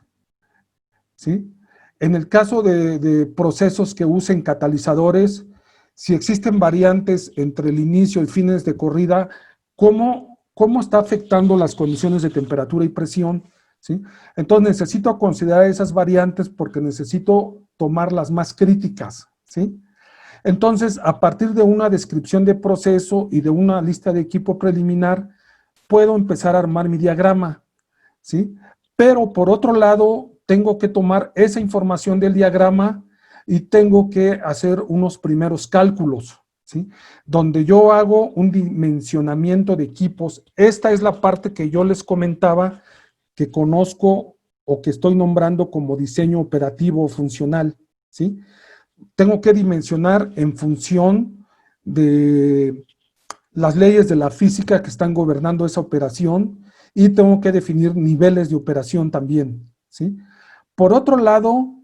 Speaker 2: ¿sí? En el caso de procesos que usen catalizadores, si existen variantes entre el inicio y fines de corrida, ¿cómo está afectando las condiciones de temperatura y presión? ¿Sí? Entonces necesito considerar esas variantes porque necesito tomar las más críticas, ¿sí? Entonces, a partir de una descripción de proceso y de una lista de equipo preliminar, puedo empezar a armar mi diagrama, ¿sí? Pero por otro lado, tengo que tomar esa información del diagrama y tengo que hacer unos primeros cálculos, ¿sí? Donde yo hago un dimensionamiento de equipos. Esta es la parte que yo les comentaba que conozco o que estoy nombrando como diseño operativo funcional, ¿sí? Tengo que dimensionar en función de las leyes de la física que están gobernando esa operación y tengo que definir niveles de operación también, ¿sí? Por otro lado,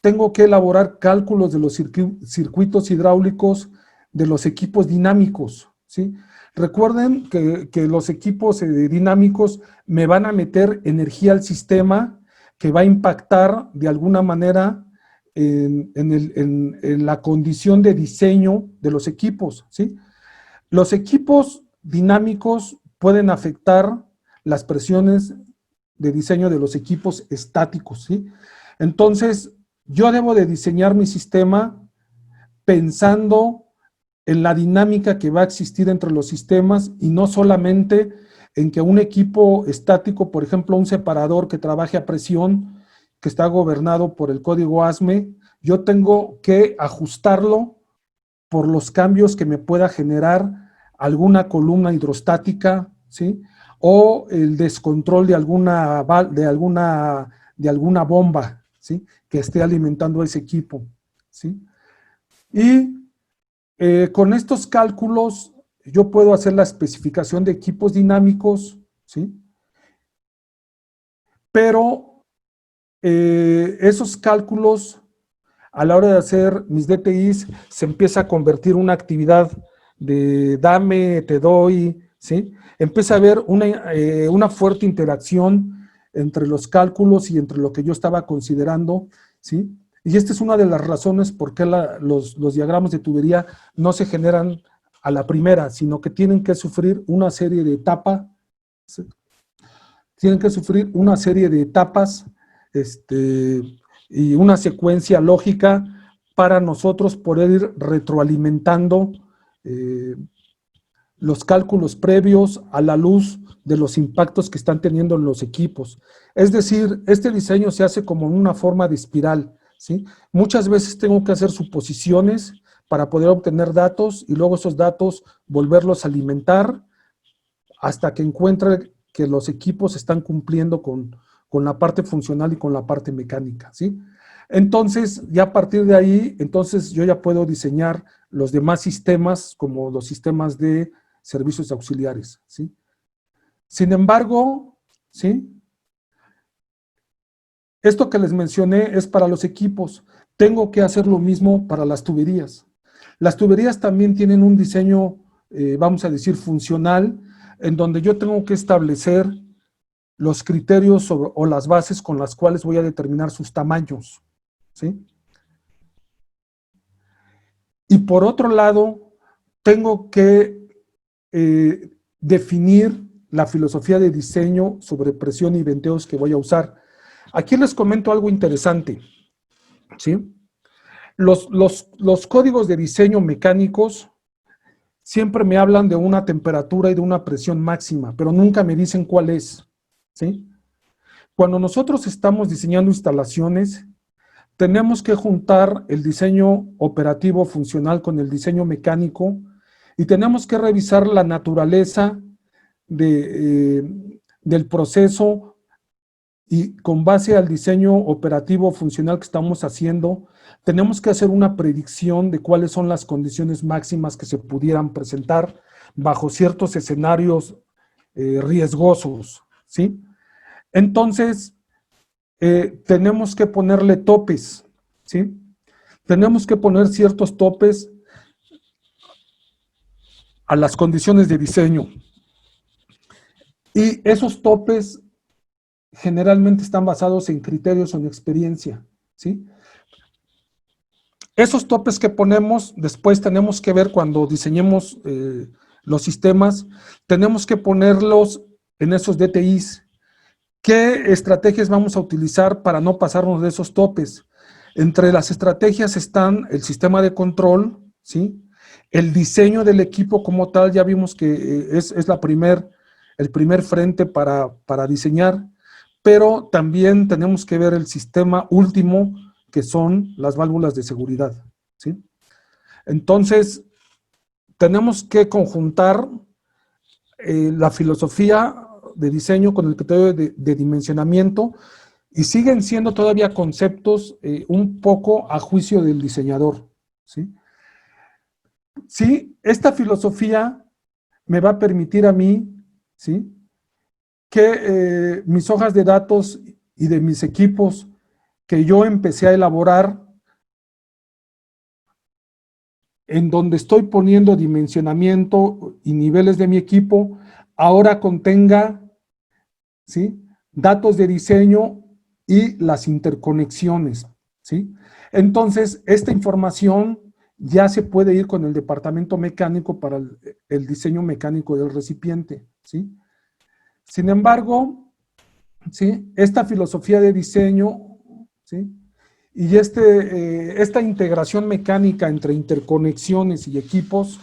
Speaker 2: tengo que elaborar cálculos de los circuitos hidráulicos de los equipos dinámicos, ¿sí? Recuerden que los equipos dinámicos me van a meter energía al sistema que va a impactar de alguna manera en la condición de diseño de los equipos, ¿sí? Los equipos dinámicos pueden afectar las presiones de diseño de los equipos estáticos, ¿sí? Entonces, yo debo de diseñar mi sistema pensando en la dinámica que va a existir entre los sistemas y no solamente en que un equipo estático, por ejemplo, un separador que trabaje a presión, que está gobernado por el código ASME, yo tengo que ajustarlo por los cambios que me pueda generar alguna columna hidrostática, ¿sí? O el descontrol de alguna bomba, ¿sí? Que esté alimentando ese equipo, ¿sí? Y con estos cálculos yo puedo hacer la especificación de equipos dinámicos, ¿sí? Pero esos cálculos, a la hora de hacer mis DTIs, se empieza a convertir en una actividad de dame, te doy, ¿sí? Empieza a haber una fuerte interacción entre los cálculos y entre lo que yo estaba considerando, ¿sí? Y esta es una de las razones por qué los diagramas de tubería no se generan a la primera, sino que tienen que sufrir una serie de etapas, ¿sí? Tienen que sufrir una serie de etapas, y una secuencia lógica para nosotros poder ir retroalimentando los cálculos previos a la luz de los impactos que están teniendo en los equipos. Es decir, este diseño se hace como en una forma de espiral, ¿sí? Muchas veces tengo que hacer suposiciones para poder obtener datos y luego esos datos volverlos a alimentar hasta que encuentre que los equipos están cumpliendo con la parte funcional y con la parte mecánica, ¿sí? Entonces, ya a partir de ahí, entonces yo ya puedo diseñar los demás sistemas como los sistemas de servicios auxiliares, ¿sí? Sin embargo, ¿sí? Esto que les mencioné es para los equipos. Tengo que hacer lo mismo para las tuberías. Las tuberías también tienen un diseño, vamos a decir, funcional, en donde yo tengo que establecer los criterios o las bases con las cuales voy a determinar sus tamaños, ¿sí? Y por otro lado, tengo que definir la filosofía de diseño sobre presión y venteos que voy a usar. Aquí les comento algo interesante, ¿sí? Los códigos de diseño mecánicos siempre me hablan de una temperatura y de una presión máxima, pero nunca me dicen cuál es, ¿sí? Cuando nosotros estamos diseñando instalaciones, tenemos que juntar el diseño operativo funcional con el diseño mecánico y tenemos que revisar la naturaleza del proceso y con base al diseño operativo funcional que estamos haciendo, tenemos que hacer una predicción de cuáles son las condiciones máximas que se pudieran presentar bajo ciertos escenarios riesgosos, ¿sí? Entonces, tenemos que ponerle topes, ¿sí? Tenemos que poner ciertos topes a las condiciones de diseño. Y esos topes generalmente están basados en criterios o en experiencia, ¿sí? Esos topes que ponemos, después tenemos que ver cuando diseñemos los sistemas, tenemos que ponerlos en esos DTIs. ¿Qué estrategias vamos a utilizar para no pasarnos de esos topes? Entre las estrategias están el sistema de control, ¿sí? El diseño del equipo como tal, ya vimos que es el primer frente para diseñar, pero también tenemos que ver el sistema último, que son las válvulas de seguridad, ¿sí? Entonces, tenemos que conjuntar la filosofía de diseño con el criterio de dimensionamiento, y siguen siendo todavía conceptos un poco a juicio del diseñador, ¿sí? Sí, esta filosofía me va a permitir a mí, ¿sí?, que mis hojas de datos y de mis equipos que yo empecé a elaborar, en donde estoy poniendo dimensionamiento y niveles de mi equipo, ahora contenga, ¿sí?, datos de diseño y las interconexiones, ¿sí? Entonces, esta información ya se puede ir con el departamento mecánico para el diseño mecánico del recipiente, ¿sí? Sin embargo, ¿sí?, esta filosofía de diseño, ¿sí?, y esta integración mecánica entre interconexiones y equipos,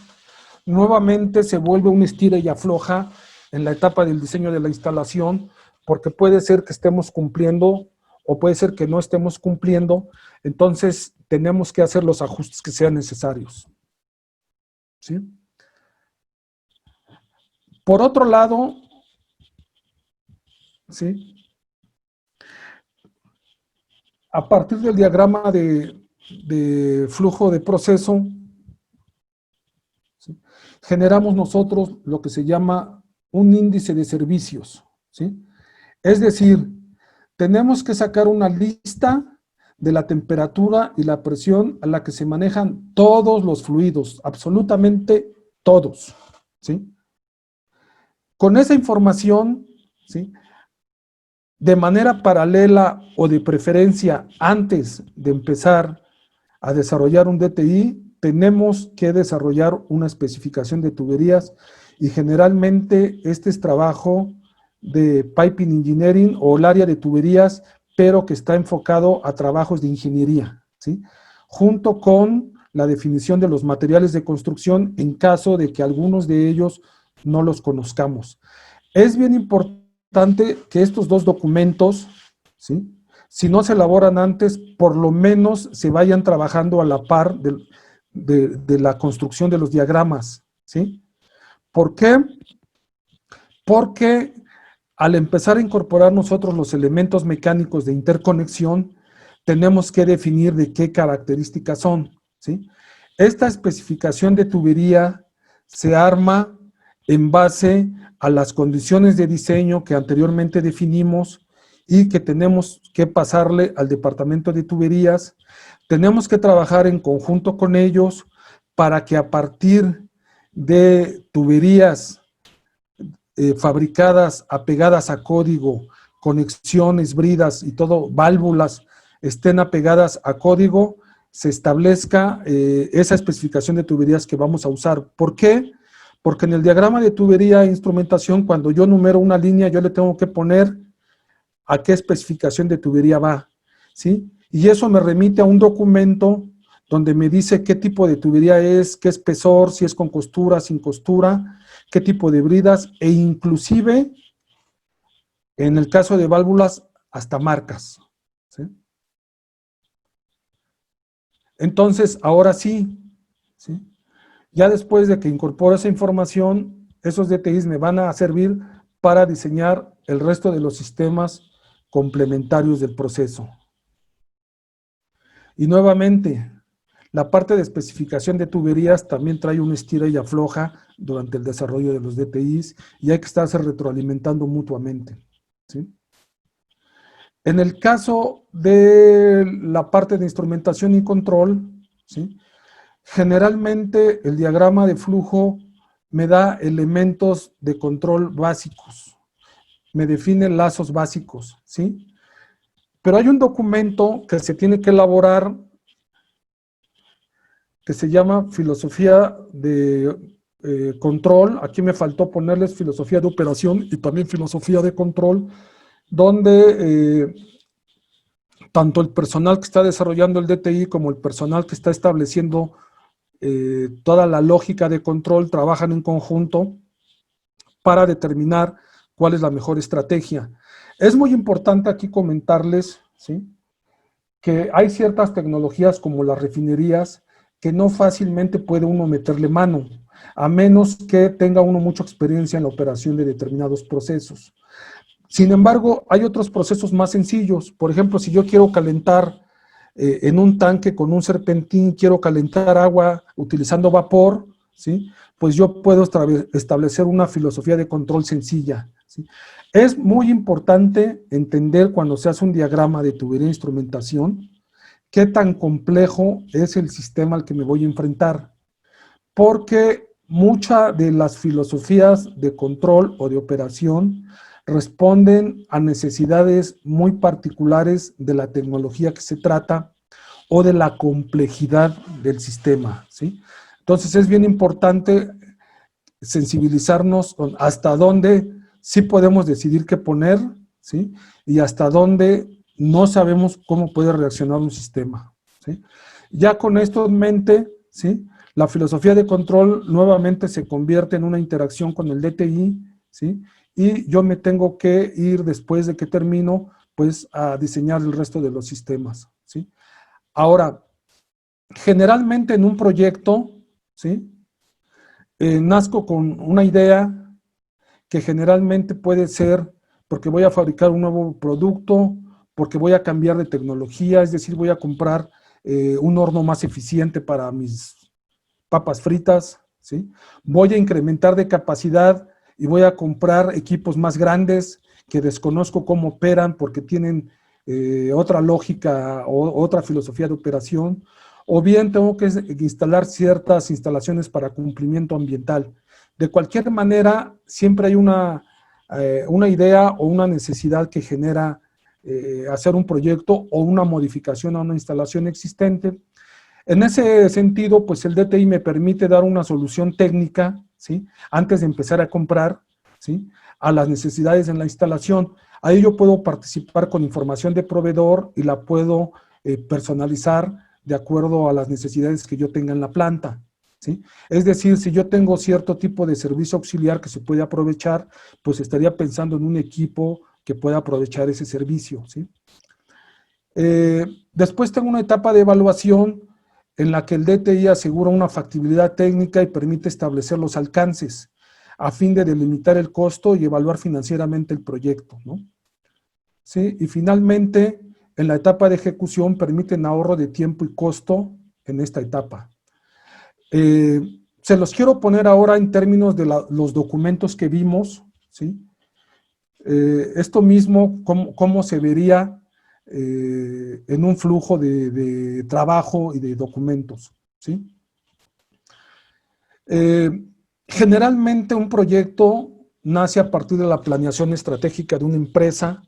Speaker 2: nuevamente se vuelve un estira y afloja en la etapa del diseño de la instalación, porque puede ser que estemos cumpliendo o puede ser que no estemos cumpliendo, entonces tenemos que hacer los ajustes que sean necesarios, ¿sí? Por otro lado, ¿sí?, a partir del diagrama de flujo de proceso, ¿sí?, generamos nosotros lo que se llama un índice de servicios, ¿sí? Es decir, tenemos que sacar una lista de la temperatura y la presión a la que se manejan todos los fluidos, absolutamente todos, ¿sí? Con esa información, ¿sí?, de manera paralela o de preferencia antes de empezar a desarrollar un DTI, tenemos que desarrollar una especificación de tuberías, y generalmente este es trabajo de Piping Engineering o el área de tuberías, pero que está enfocado a trabajos de ingeniería, ¿sí?, junto con la definición de los materiales de construcción en caso de que algunos de ellos no los conozcamos. Es bien importante que estos dos documentos, ¿sí?, si no se elaboran antes, por lo menos se vayan trabajando a la par de la construcción de los diagramas, ¿sí? ¿Por qué? Porque al empezar a incorporar nosotros los elementos mecánicos de interconexión, tenemos que definir de qué características son, ¿sí? Esta especificación de tubería se arma en base a las condiciones de diseño que anteriormente definimos y que tenemos que pasarle al departamento de tuberías. Tenemos que trabajar en conjunto con ellos para que a partir de tuberías fabricadas apegadas a código, conexiones, bridas y todo, válvulas, estén apegadas a código, se establezca esa especificación de tuberías que vamos a usar. ¿Por qué? Porque en el diagrama de tubería e instrumentación, cuando yo numero una línea, yo le tengo que poner a qué especificación de tubería va, ¿sí? Y eso me remite a un documento donde me dice qué tipo de tubería es, qué espesor, si es con costura, sin costura, qué tipo de bridas, e inclusive, en el caso de válvulas, hasta marcas, ¿sí? Entonces, ahora sí, ¿sí?, ya después de que incorporo esa información, esos DTIs me van a servir para diseñar el resto de los sistemas complementarios del proceso. Y nuevamente, la parte de especificación de tuberías también trae un estira y afloja durante el desarrollo de los DTIs, y hay que estarse retroalimentando mutuamente, ¿sí? En el caso de la parte de instrumentación y control, ¿sí?, generalmente el diagrama de flujo me da elementos de control básicos, me define lazos básicos, ¿sí? Pero hay un documento que se tiene que elaborar que se llama filosofía de control. Aquí me faltó ponerles filosofía de operación y también filosofía de control, donde tanto el personal que está desarrollando el DTI como el personal que está estableciendo toda la lógica de control trabajan en conjunto para determinar cuál es la mejor estrategia. Es muy importante aquí comentarles, ¿sí?, que hay ciertas tecnologías como las refinerías que no fácilmente puede uno meterle mano, a menos que tenga uno mucha experiencia en la operación de determinados procesos. Sin embargo, hay otros procesos más sencillos. Por ejemplo, si yo quiero calentar en un tanque con un serpentín, quiero calentar agua utilizando vapor, ¿sí?, pues yo puedo establecer una filosofía de control sencilla, ¿sí? Es muy importante entender cuando se hace un diagrama de tubería de instrumentación qué tan complejo es el sistema al que me voy a enfrentar, porque muchas de las filosofías de control o de operación responden a necesidades muy particulares de la tecnología que se trata o de la complejidad del sistema, ¿sí? Entonces es bien importante sensibilizarnos con hasta dónde sí podemos decidir qué poner, ¿sí?, y hasta dónde no sabemos cómo puede reaccionar un sistema, ¿sí? Ya con esto en mente, ¿sí?, la filosofía de control nuevamente se convierte en una interacción con el DTI, ¿sí?, y yo me tengo que ir después de que termino, pues, a diseñar el resto de los sistemas, ¿sí? Ahora, generalmente en un proyecto, ¿sí?, nazco con una idea que generalmente puede ser porque voy a fabricar un nuevo producto, porque voy a cambiar de tecnología, es decir, voy a comprar un horno más eficiente para mis papas fritas, ¿sí? Voy a incrementar de capacidad y voy a comprar equipos más grandes que desconozco cómo operan porque tienen otra lógica o otra filosofía de operación, o bien tengo que instalar ciertas instalaciones para cumplimiento ambiental. De cualquier manera, siempre hay una idea o una necesidad que genera hacer un proyecto o una modificación a una instalación existente. En ese sentido, pues el DTI me permite dar una solución técnica, ¿sí?, antes de empezar a comprar, ¿sí?, a las necesidades en la instalación. Ahí yo puedo participar con información de proveedor y la puedo personalizar de acuerdo a las necesidades que yo tenga en la planta, ¿sí? Es decir, si yo tengo cierto tipo de servicio auxiliar que se puede aprovechar, pues estaría pensando en un equipo que pueda aprovechar ese servicio, ¿sí? Después tengo una etapa de evaluación en la que el DTI asegura una factibilidad técnica y permite establecer los alcances a fin de delimitar el costo y evaluar financieramente el proyecto, ¿no? ¿Sí? Y finalmente, en la etapa de ejecución permiten ahorro de tiempo y costo en esta etapa. Se los quiero poner ahora en términos de los documentos que vimos, ¿sí? Esto mismo, cómo se vería en un flujo de trabajo y de documentos, ¿sí? Generalmente un proyecto nace a partir de la planeación estratégica de una empresa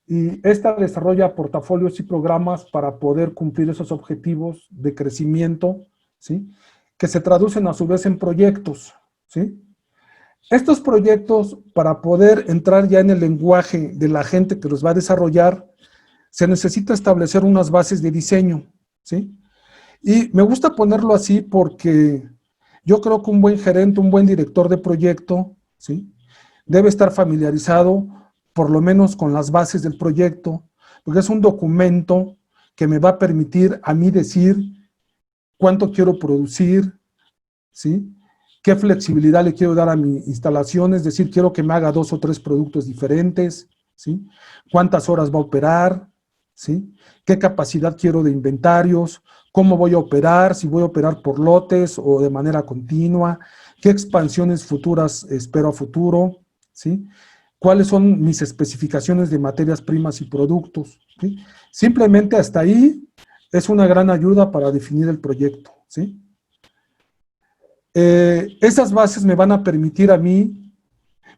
Speaker 2: y esta desarrolla portafolios y programas para poder cumplir esos objetivos de crecimiento, ¿sí?, que se traducen a su vez en proyectos, ¿sí? Estos proyectos, para poder entrar ya en el lenguaje de la gente que los va a desarrollar, se necesita establecer unas bases de diseño, ¿sí? Y me gusta ponerlo así porque yo creo que un buen gerente, un buen director de proyecto, ¿sí?, debe estar familiarizado por lo menos con las bases del proyecto, porque es un documento que me va a permitir a mí decir cuánto quiero producir, ¿sí?, qué flexibilidad le quiero dar a mi instalación, es decir, quiero que me haga 2 o 3 productos diferentes, ¿sí?, cuántas horas va a operar, ¿sí?, qué capacidad quiero de inventarios, cómo voy a operar, si voy a operar por lotes o de manera continua, qué expansiones futuras espero a futuro, ¿sí?, cuáles son mis especificaciones de materias primas y productos, ¿sí? Simplemente hasta ahí es una gran ayuda para definir el proyecto, ¿sí? Esas bases me van a permitir a mí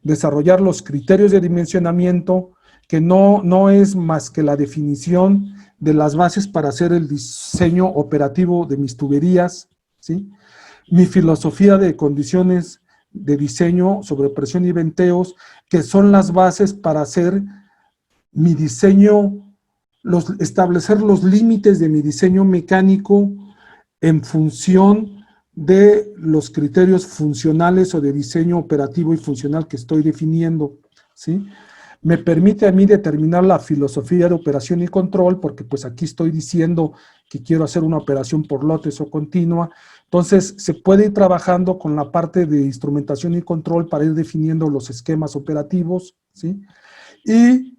Speaker 2: desarrollar los criterios de dimensionamiento, que no es más que la definición de las bases para hacer el diseño operativo de mis tuberías, ¿sí? Mi filosofía de condiciones de diseño sobre presión y venteos, que son las bases para hacer mi diseño, establecer los límites de mi diseño mecánico en función de los criterios funcionales o de diseño operativo y funcional que estoy definiendo, ¿sí? Me permite a mí determinar la filosofía de operación y control, porque pues aquí estoy diciendo que quiero hacer una operación por lotes o continua. Entonces se puede ir trabajando con la parte de instrumentación y control para ir definiendo los esquemas operativos, ¿sí? Y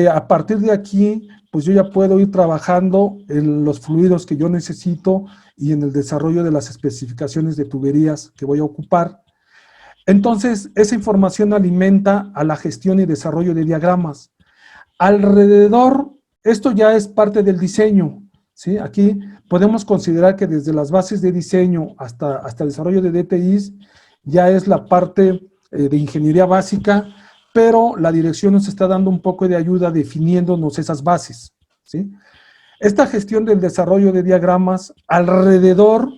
Speaker 2: a partir de aquí, pues yo ya puedo ir trabajando en los fluidos que yo necesito y en el desarrollo de las especificaciones de tuberías que voy a ocupar. Entonces, esa información alimenta a la gestión y desarrollo de diagramas. Alrededor, esto ya es parte del diseño, ¿sí? Aquí podemos considerar que desde las bases de diseño hasta el desarrollo de DTIs, ya es la parte de ingeniería básica, pero la dirección nos está dando un poco de ayuda definiéndonos esas bases, ¿sí? Esta gestión del desarrollo de diagramas alrededor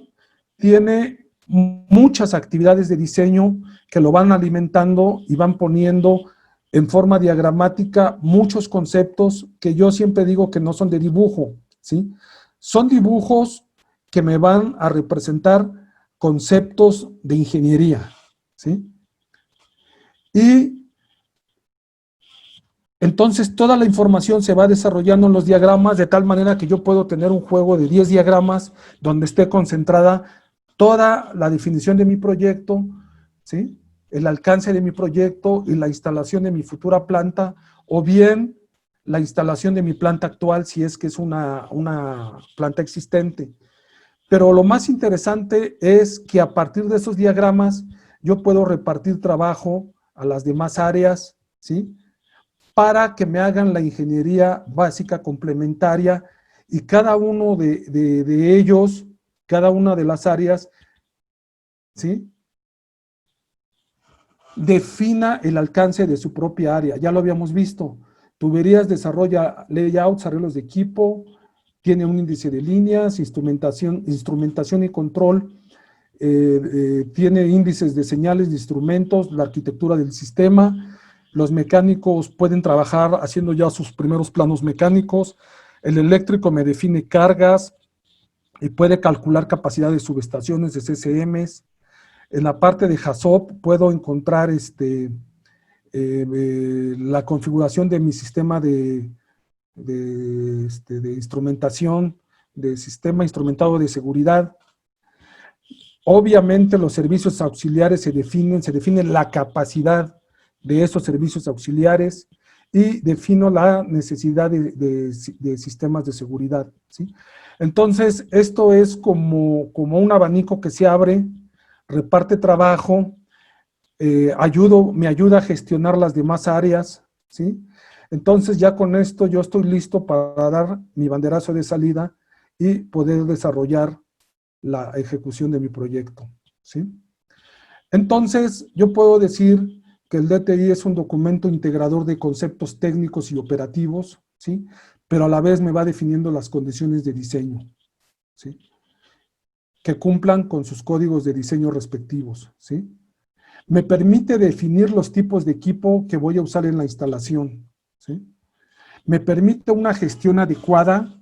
Speaker 2: tiene muchas actividades de diseño que lo van alimentando y van poniendo en forma diagramática muchos conceptos que yo siempre digo que no son de dibujo, ¿sí? Son dibujos que me van a representar conceptos de ingeniería, ¿sí? Y entonces toda la información se va desarrollando en los diagramas de tal manera que yo puedo tener un juego de 10 diagramas donde esté concentrada toda la definición de mi proyecto, ¿sí? El alcance de mi proyecto y la instalación de mi futura planta, o bien la instalación de mi planta actual si es que es una planta existente. Pero lo más interesante es que a partir de esos diagramas yo puedo repartir trabajo a las demás áreas, ¿sí? Para que me hagan la ingeniería básica complementaria y cada uno de ellos, cada una de las áreas, ¿sí? Defina el alcance de su propia área. Ya lo habíamos visto. Tuberías desarrolla layouts, arreglos de equipo, tiene un índice de líneas, instrumentación y control, tiene índices de señales de instrumentos, la arquitectura del sistema. Los mecánicos pueden trabajar haciendo ya sus primeros planos mecánicos. El eléctrico me define cargas y puede calcular capacidad de subestaciones, de CCMs. En la parte de HAZOP puedo encontrar la configuración de mi sistema de instrumentación, de sistema instrumentado de seguridad. Obviamente los servicios auxiliares se define la capacidad de esos servicios auxiliares y defino la necesidad de sistemas de seguridad, ¿sí? Entonces, esto es como un abanico que se abre, reparte trabajo, me ayuda a gestionar las demás áreas, ¿sí? Entonces, ya con esto yo estoy listo para dar mi banderazo de salida y poder desarrollar la ejecución de mi proyecto, ¿sí? Entonces, yo puedo decir que el DTI es un documento integrador de conceptos técnicos y operativos, ¿sí? Pero a la vez me va definiendo las condiciones de diseño, ¿sí? Que cumplan con sus códigos de diseño respectivos, ¿sí? Me permite definir los tipos de equipo que voy a usar en la instalación, ¿sí? Me permite una gestión adecuada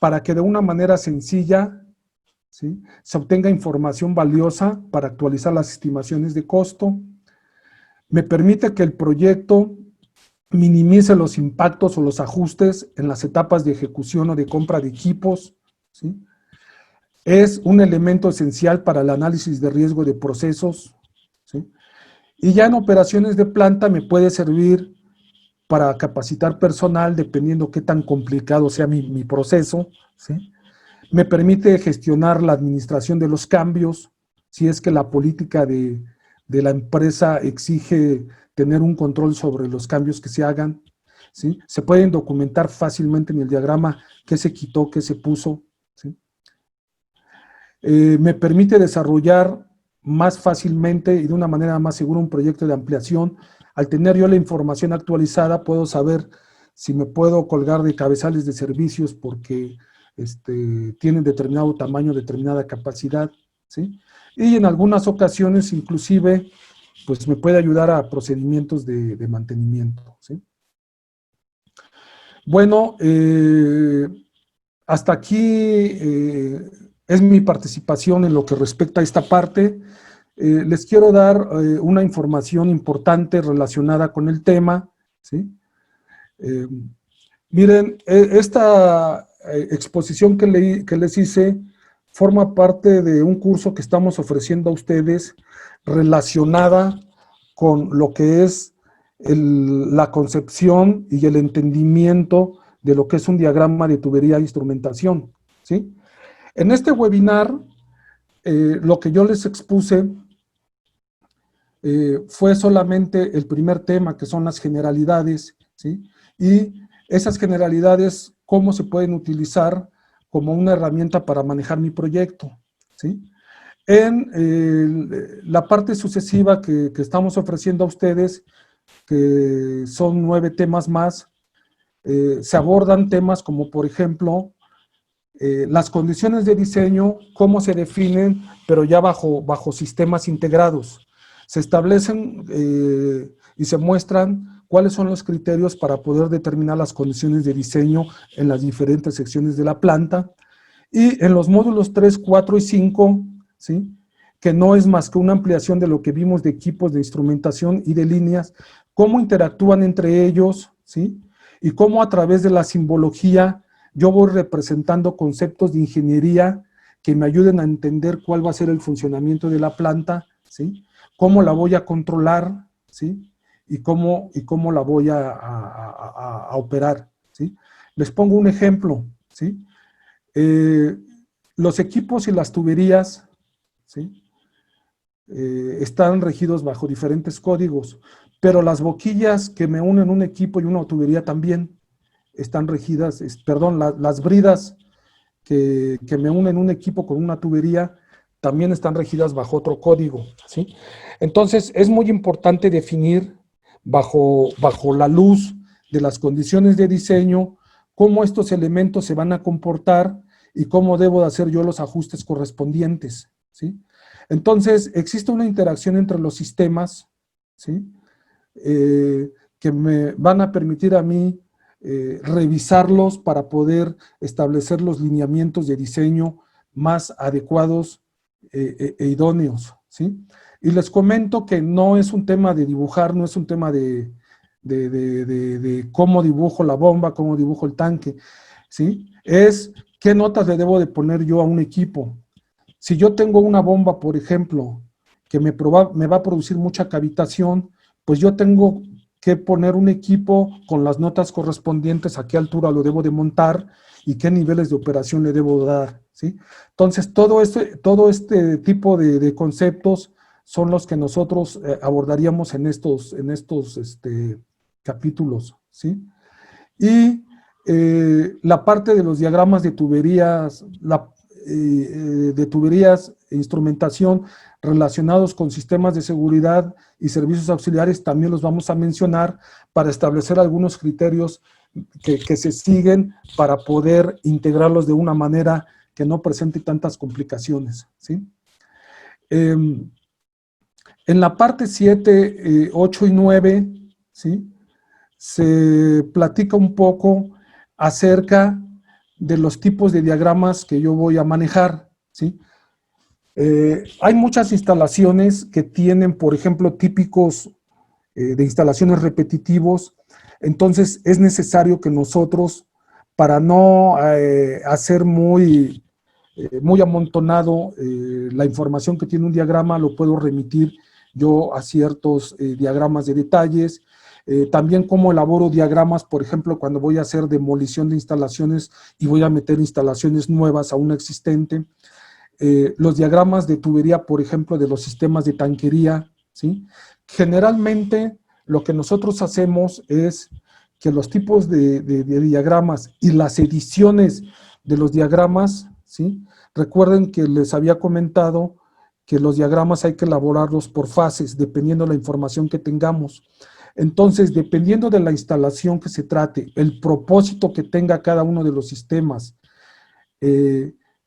Speaker 2: para que de una manera sencilla, ¿sí?, se obtenga información valiosa para actualizar las estimaciones de costo. Me permite que el proyecto minimice los impactos o los ajustes en las etapas de ejecución o de compra de equipos, ¿sí? Es un elemento esencial para el análisis de riesgo de procesos, ¿sí? Y ya en operaciones de planta me puede servir para capacitar personal dependiendo qué tan complicado sea mi proceso, ¿sí? Me permite gestionar la administración de los cambios, si es que la política de la empresa exige tener un control sobre los cambios que se hagan, ¿sí? Se pueden documentar fácilmente en el diagrama qué se quitó, qué se puso, ¿sí? Me permite desarrollar más fácilmente y de una manera más segura un proyecto de ampliación. Al tener yo la información actualizada, puedo saber si me puedo colgar de cabezales de servicios porque tienen determinado tamaño, determinada capacidad, ¿sí? Y en algunas ocasiones, inclusive, pues me puede ayudar a procedimientos de mantenimiento, ¿sí? Bueno, hasta aquí es mi participación en lo que respecta a esta parte. Les quiero dar una información importante relacionada con el tema, ¿sí? Miren, esta exposición que les hice forma parte de un curso que estamos ofreciendo a ustedes relacionada con lo que es la concepción y el entendimiento de lo que es un diagrama de tubería e instrumentación, ¿sí? En este webinar, lo que yo les expuse fue solamente el primer tema, que son las generalidades, ¿sí? Y esas generalidades, cómo se pueden utilizar como una herramienta para manejar mi proyecto, ¿sí? En la parte sucesiva que estamos ofreciendo a ustedes, que son 9 temas más, se abordan temas como, por ejemplo, las condiciones de diseño, cómo se definen, pero ya bajo sistemas integrados. Se establecen y se muestran cuáles son los criterios para poder determinar las condiciones de diseño en las diferentes secciones de la planta. Y en los módulos 3, 4 y 5, ¿sí?, que no es más que una ampliación de lo que vimos de equipos de instrumentación y de líneas, cómo interactúan entre ellos, ¿sí?, y cómo a través de la simbología yo voy representando conceptos de ingeniería que me ayuden a entender cuál va a ser el funcionamiento de la planta, ¿sí?, cómo la voy a controlar, ¿sí?, y cómo la voy a operar, ¿sí? Les pongo un ejemplo, ¿sí? Los equipos y las tuberías, ¿sí?, están regidos bajo diferentes códigos, pero las boquillas que me unen un equipo y una tubería también están regidas, perdón, las bridas que me unen un equipo con una tubería también están regidas bajo otro código, ¿sí? Entonces, es muy importante definir bajo la luz de las condiciones de diseño cómo estos elementos se van a comportar y cómo debo de hacer yo los ajustes correspondientes, ¿sí? Entonces, existe una interacción entre los sistemas, ¿sí?, que me van a permitir a mí revisarlos para poder establecer los lineamientos de diseño más adecuados e idóneos, ¿sí? Y les comento que no es un tema de dibujar, no es un tema de cómo dibujo la bomba, cómo dibujo el tanque, ¿sí? Es qué notas le debo de poner yo a un equipo. Si yo tengo una bomba, por ejemplo, que me va a producir mucha cavitación, pues yo tengo que poner un equipo con las notas correspondientes, a qué altura lo debo de montar y qué niveles de operación le debo dar, ¿sí? Entonces, todo este tipo de conceptos son los que nosotros abordaríamos en estos capítulos, ¿sí? Y la parte de los diagramas de tuberías, e instrumentación relacionados con sistemas de seguridad y servicios auxiliares, también los vamos a mencionar para establecer algunos criterios que se siguen para poder integrarlos de una manera que no presente tantas complicaciones, ¿sí? En la parte 7, 8 y 9, ¿sí?, se platica un poco acerca de los tipos de diagramas que yo voy a manejar, ¿sí? Hay muchas instalaciones que tienen, por ejemplo, típicos de instalaciones repetitivos, entonces es necesario que nosotros, para no hacer muy amontonado la información que tiene un diagrama, lo puedo remitir yo a ciertos diagramas de detalles. También cómo elaboro diagramas, por ejemplo, cuando voy a hacer demolición de instalaciones y voy a meter instalaciones nuevas a una existente. Los diagramas de tubería, por ejemplo, de los sistemas de tanquería, ¿sí? Generalmente, lo que nosotros hacemos es que los tipos de diagramas y las ediciones de los diagramas, ¿sí? Recuerden que les había comentado que los diagramas hay que elaborarlos por fases, dependiendo de la información que tengamos. Entonces, dependiendo de la instalación que se trate, el propósito que tenga cada uno de los sistemas,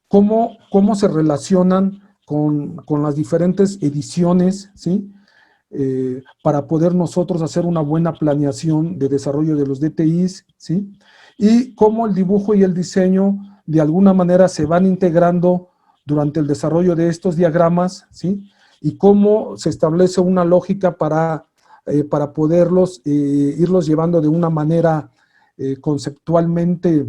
Speaker 2: cómo se relacionan con las diferentes ediciones, ¿sí? Para poder nosotros hacer una buena planeación de desarrollo de los DTIs, ¿sí? Y cómo el dibujo y el diseño de alguna manera se van integrando durante el desarrollo de estos diagramas, ¿sí? Y cómo se establece una lógica para poderlos irlos llevando de una manera conceptualmente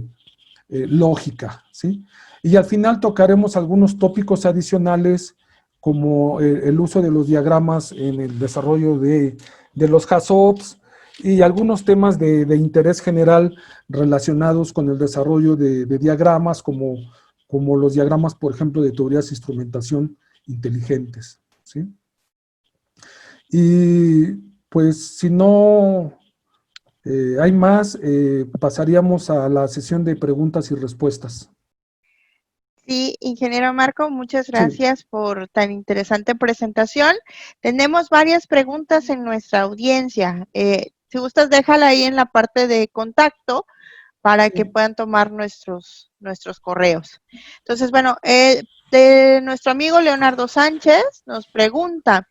Speaker 2: lógica, ¿sí? Y al final tocaremos algunos tópicos adicionales como el uso de los diagramas en el desarrollo de los HACCPs y algunos temas de interés general relacionados con el desarrollo de diagramas como los diagramas, por ejemplo, de teorías de instrumentación inteligentes, ¿sí? Y pues si no hay más, pasaríamos a la sesión de preguntas y respuestas.
Speaker 1: Sí, ingeniero Marco, muchas
Speaker 2: Sí.
Speaker 1: gracias por tan interesante presentación. Tenemos varias preguntas en nuestra audiencia. Si gustas, déjala ahí en la parte de contacto para que puedan tomar nuestros correos. Entonces, bueno, de nuestro amigo Leonardo Sánchez nos pregunta,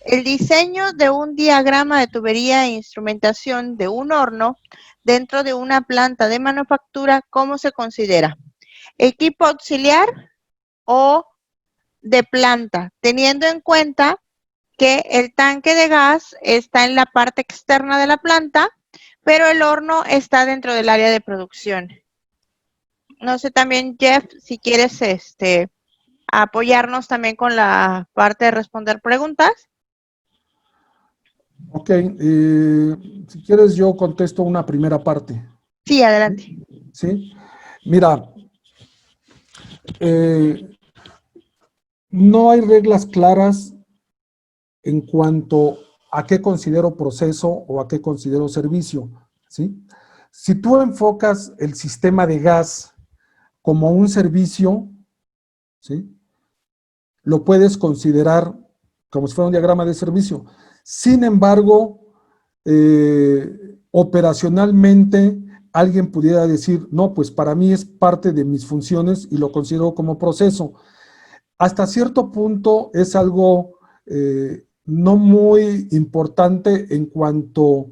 Speaker 1: el diseño de un diagrama de tubería e instrumentación de un horno dentro de una planta de manufactura, ¿cómo se considera? ¿Equipo auxiliar o de planta? Teniendo en cuenta que el tanque de gas está en la parte externa de la planta, pero el horno está dentro del área de producción. No sé también, Jeff, si quieres apoyarnos también con la parte de responder preguntas.
Speaker 2: Ok, si quieres yo contesto una primera parte.
Speaker 1: Sí, adelante.
Speaker 2: ¿Sí? Mira, no hay reglas claras en cuanto a qué considero proceso o a qué considero servicio, ¿sí? Si tú enfocas el sistema de gas como un servicio, ¿sí? Lo puedes considerar como si fuera un diagrama de servicio. Sin embargo, operacionalmente, alguien pudiera decir, no, pues para mí es parte de mis funciones y lo considero como proceso. Hasta cierto punto es algo no muy importante en cuanto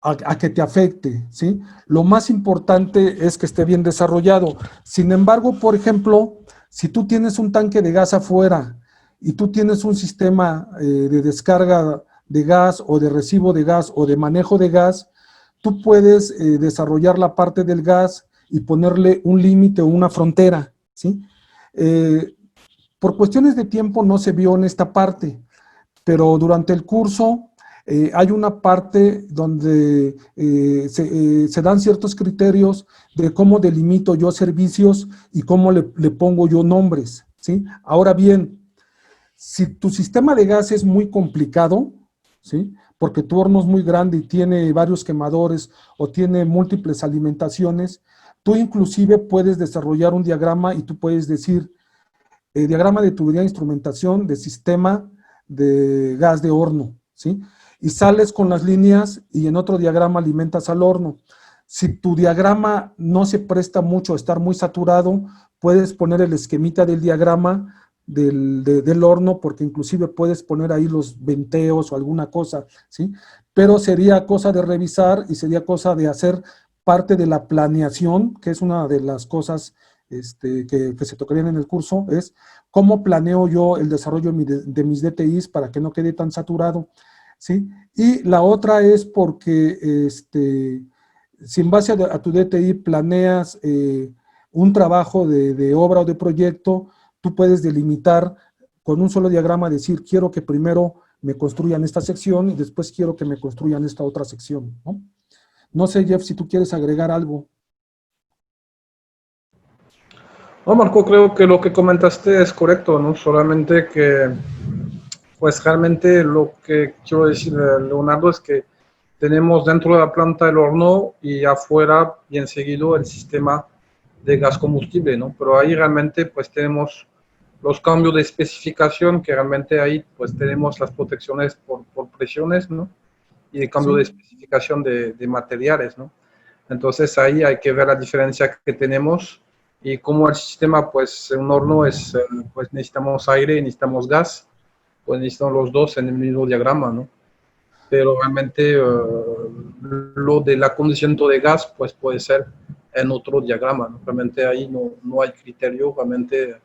Speaker 2: a que te afecte, ¿sí? Lo más importante es que esté bien desarrollado. Sin embargo, por ejemplo, si tú tienes un tanque de gas afuera y tú tienes un sistema de descarga de gas o de recibo de gas o de manejo de gas, tú puedes desarrollar la parte del gas y ponerle un límite o una frontera, ¿sí? Por cuestiones de tiempo no se vio en esta parte, pero durante el curso hay una parte donde se dan ciertos criterios de cómo delimito yo servicios y cómo le pongo yo nombres, ¿sí? Ahora bien, si tu sistema de gas es muy complicado, ¿sí? Porque tu horno es muy grande y tiene varios quemadores o tiene múltiples alimentaciones, tú inclusive puedes desarrollar un diagrama y tú puedes decir, diagrama de tubería de instrumentación de sistema de gas de horno, ¿sí? Y sales con las líneas y en otro diagrama alimentas al horno. Si tu diagrama no se presta mucho a estar muy saturado, puedes poner el esquemita del diagrama del horno, porque inclusive puedes poner ahí los venteos o alguna cosa, ¿sí? Pero sería cosa de revisar y sería cosa de hacer parte de la planeación, que es una de las cosas que se tocarían en el curso, es cómo planeo yo el desarrollo de mis DTIs para que no quede tan saturado, ¿sí? Y la otra es porque si en base a tu DTI planeas un trabajo de obra o de proyecto, tú puedes delimitar con un solo diagrama, decir, quiero que primero me construyan esta sección y después quiero que me construyan esta otra sección, ¿no? No sé, Jeff, si tú quieres agregar algo.
Speaker 3: No, Marco, creo que lo que comentaste es correcto, ¿no? Solamente que, pues realmente lo que quiero decir, Leonardo, es que tenemos dentro de la planta el horno y afuera, bien seguido, el sistema de gas combustible, ¿no? Pero ahí realmente, pues tenemos los cambios de especificación, que realmente ahí, pues tenemos las protecciones por presiones, ¿no? Y el cambio de especificación de materiales, ¿no? Entonces ahí hay que ver la diferencia que tenemos Y como el sistema, pues un horno es, pues necesitamos aire y necesitamos gas, pues necesitamos los dos en el mismo diagrama, ¿no? Pero realmente lo del acondicionamiento de gas, pues puede ser en otro diagrama, ¿no? Realmente ahí no hay criterio, realmente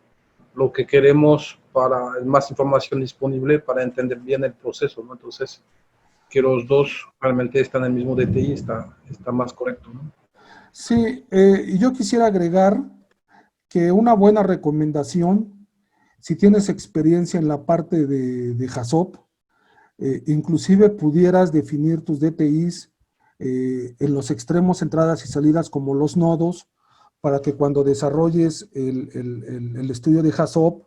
Speaker 3: lo que queremos para más información disponible para entender bien el proceso, ¿no? Entonces, que los dos realmente están en el mismo DTI está más correcto, ¿no?
Speaker 2: Sí, y yo quisiera agregar que una buena recomendación, si tienes experiencia en la parte de HACCP, inclusive pudieras definir tus DTIs en los extremos, entradas y salidas como los nodos, para que cuando desarrolles el estudio de HACCP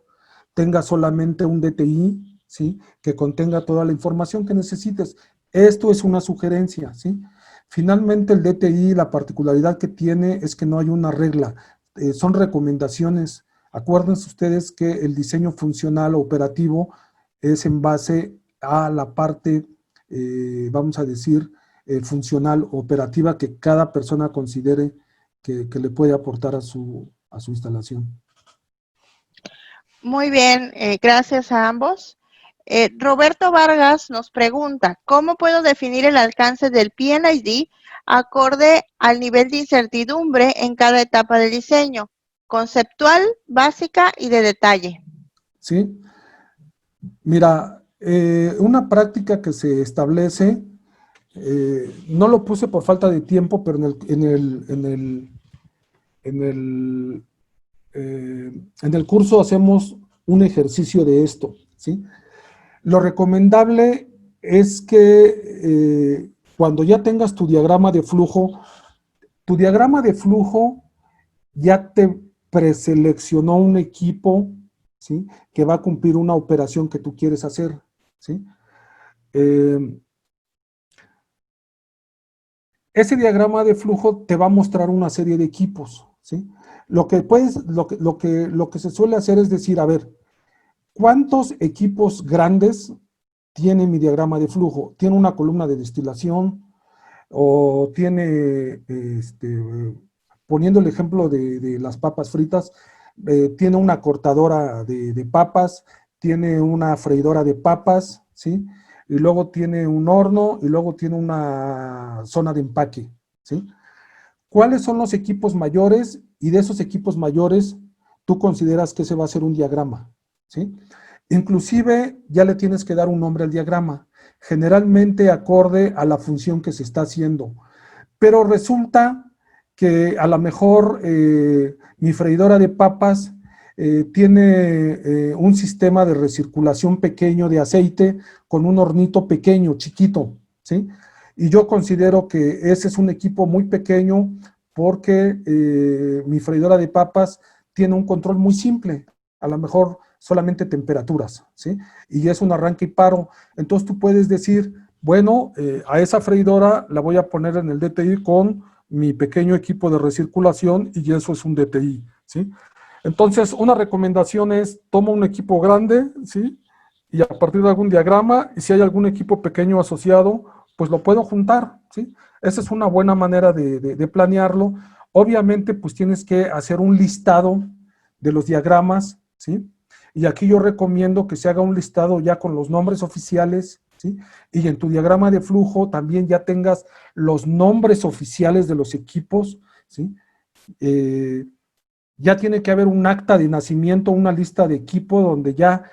Speaker 2: tenga solamente un DTI, ¿sí? Que contenga toda la información que necesites. Esto es una sugerencia, ¿sí? Finalmente el DTI, la particularidad que tiene es que no hay una regla, son recomendaciones. Acuérdense ustedes que el diseño funcional o operativo es en base a la parte, vamos a decir, funcional operativa que cada persona considere que le puede aportar a su instalación.
Speaker 1: Muy bien, gracias a ambos. Roberto Vargas nos pregunta, ¿cómo puedo definir el alcance del PNID acorde al nivel de incertidumbre en cada etapa del diseño? Conceptual, básica y de detalle.
Speaker 2: Sí, mira, una práctica que se establece, no lo puse por falta de tiempo, pero en el curso hacemos un ejercicio de esto, ¿sí? Lo recomendable es que cuando ya tengas tu diagrama de flujo ya te preseleccionó un equipo, ¿sí? Que va a cumplir una operación que tú quieres hacer, ¿sí? Ese diagrama de flujo te va a mostrar una serie de equipos, ¿sí? Lo que se suele hacer es decir, a ver, ¿cuántos equipos grandes tiene mi diagrama de flujo? ¿Tiene una columna de destilación? ¿O tiene, poniendo el ejemplo de las papas fritas, tiene una cortadora de papas, tiene una freidora de papas, ¿sí? Y luego tiene un horno y luego tiene una zona de empaque, ¿sí? ¿Cuáles son los equipos mayores? Y de esos equipos mayores, tú consideras que ese va a ser un diagrama, ¿sí? Inclusive ya le tienes que dar un nombre al diagrama, generalmente acorde a la función que se está haciendo. Pero resulta que a lo mejor mi freidora de papas tiene un sistema de recirculación pequeño de aceite con un hornito pequeño, chiquito, ¿sí? Y yo considero que ese es un equipo muy pequeño porque mi freidora de papas tiene un control muy simple, a lo mejor solamente temperaturas, ¿sí? Y es un arranque y paro. Entonces tú puedes decir, bueno, a esa freidora la voy a poner en el DTI con mi pequeño equipo de recirculación y eso es un DTI, ¿sí? Entonces, una recomendación es, toma un equipo grande, ¿sí? Y a partir de algún diagrama, y si hay algún equipo pequeño asociado, pues lo puedo juntar, ¿sí? Esa es una buena manera de planearlo. Obviamente, pues tienes que hacer un listado de los diagramas, ¿sí? Y aquí yo recomiendo que se haga un listado ya con los nombres oficiales, ¿sí? Y en tu diagrama de flujo también ya tengas los nombres oficiales de los equipos, ¿sí? Ya tiene que haber un acta de nacimiento, una lista de equipo donde ya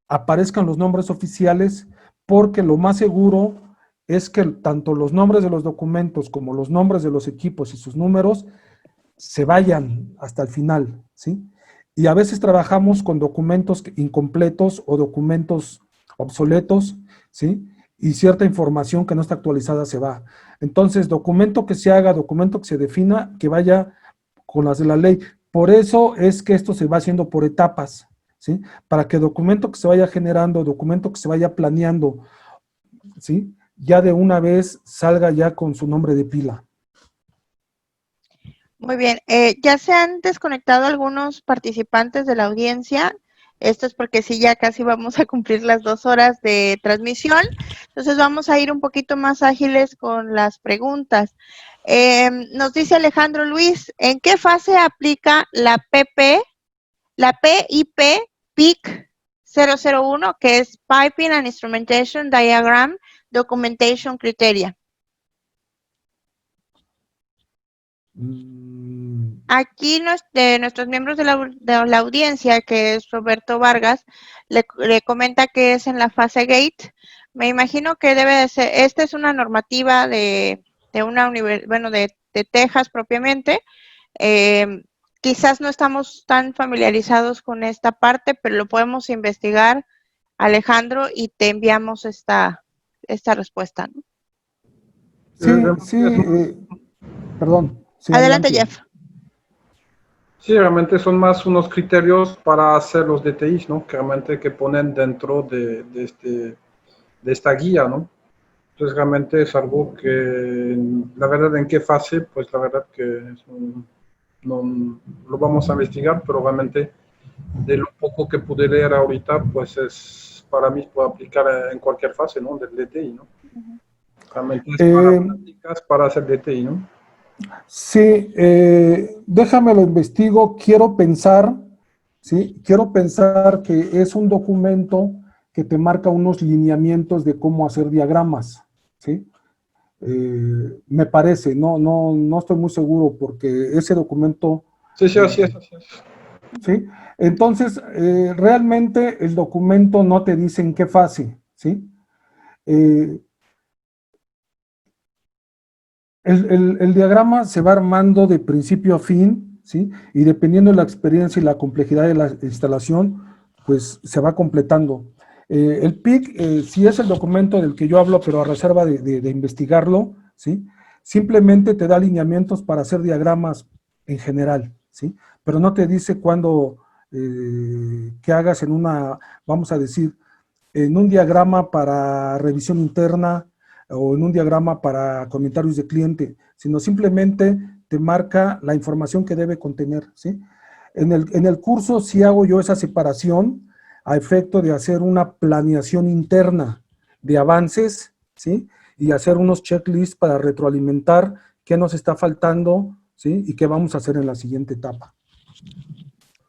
Speaker 2: aparezcan los nombres oficiales, porque lo más seguro es que tanto los nombres de los documentos como los nombres de los equipos y sus números se vayan hasta el final, ¿sí? Y a veces trabajamos con documentos incompletos o documentos obsoletos, ¿sí? Y cierta información que no está actualizada se va. Entonces, documento que se haga, documento que se defina, que vaya con las de la ley. Por eso es que esto se va haciendo por etapas, ¿sí? Para que documento que se vaya generando, documento que se vaya planeando, ¿sí? Ya de una vez salga ya con su nombre de pila.
Speaker 1: Muy bien, ya se han desconectado algunos participantes de la audiencia. Esto es porque sí, ya casi vamos a cumplir las 2 horas de transmisión. Entonces vamos a ir un poquito más ágiles con las preguntas. Nos dice Alejandro Luis, ¿en qué fase aplica la PIP PIC 001, que es Piping and Instrumentation Diagram Documentation Criteria? Aquí nuestros miembros de la audiencia, que es Roberto Vargas, le comenta que es en la fase GATE. Me imagino que debe de ser, esta es una normativa de una universidad, bueno, de Texas propiamente. Quizás no estamos tan familiarizados con esta parte, pero lo podemos investigar, Alejandro, y te enviamos esta respuesta, ¿no?
Speaker 2: Perdón. Sí,
Speaker 1: adelante, Jeff.
Speaker 3: Sí, realmente son más unos criterios para hacer los DTIs, ¿no? Que realmente que ponen dentro de esta guía, ¿no? Entonces realmente es algo que, la verdad, en qué fase, pues la verdad que no lo vamos a investigar, pero realmente de lo poco que pude leer ahorita, pues es, para mí puede aplicar en cualquier fase, ¿no? Del DTI, ¿no? Realmente es para prácticas, para hacer DTI, ¿no?
Speaker 2: Sí, déjame lo investigo. Quiero pensar que es un documento que te marca unos lineamientos de cómo hacer diagramas, ¿sí? Me parece, no estoy muy seguro porque ese documento...
Speaker 3: Sí, así es.
Speaker 2: ¿Sí? Entonces, realmente el documento no te dice en qué fase, ¿sí? El diagrama se va armando de principio a fin, ¿sí? Y dependiendo de la experiencia y la complejidad de la instalación, pues se va completando. El PIC, sí es el documento del que yo hablo, pero a reserva de investigarlo, ¿sí? Simplemente te da lineamientos para hacer diagramas en general, ¿sí? Pero no te dice cuándo que hagas en una, vamos a decir, en un diagrama para revisión interna, o en un diagrama para comentarios de cliente, sino simplemente te marca la información que debe contener, ¿sí? En el curso sí hago yo esa separación a efecto de hacer una planeación interna de avances, ¿sí? Y hacer unos checklists para retroalimentar qué nos está faltando, ¿sí? Y qué vamos a hacer en la siguiente etapa.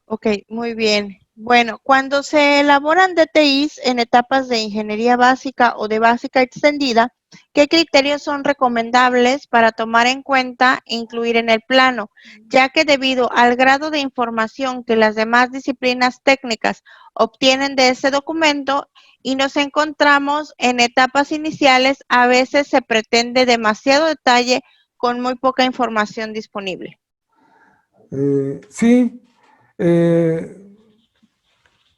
Speaker 1: Ok, muy bien. Bueno, cuando se elaboran DTIs en etapas de ingeniería básica o de básica extendida, ¿qué criterios son recomendables para tomar en cuenta e incluir en el plano? Ya que debido al grado de información que las demás disciplinas técnicas obtienen de ese documento y nos encontramos en etapas iniciales, a veces se pretende demasiado detalle con muy poca información disponible.
Speaker 2: Sí.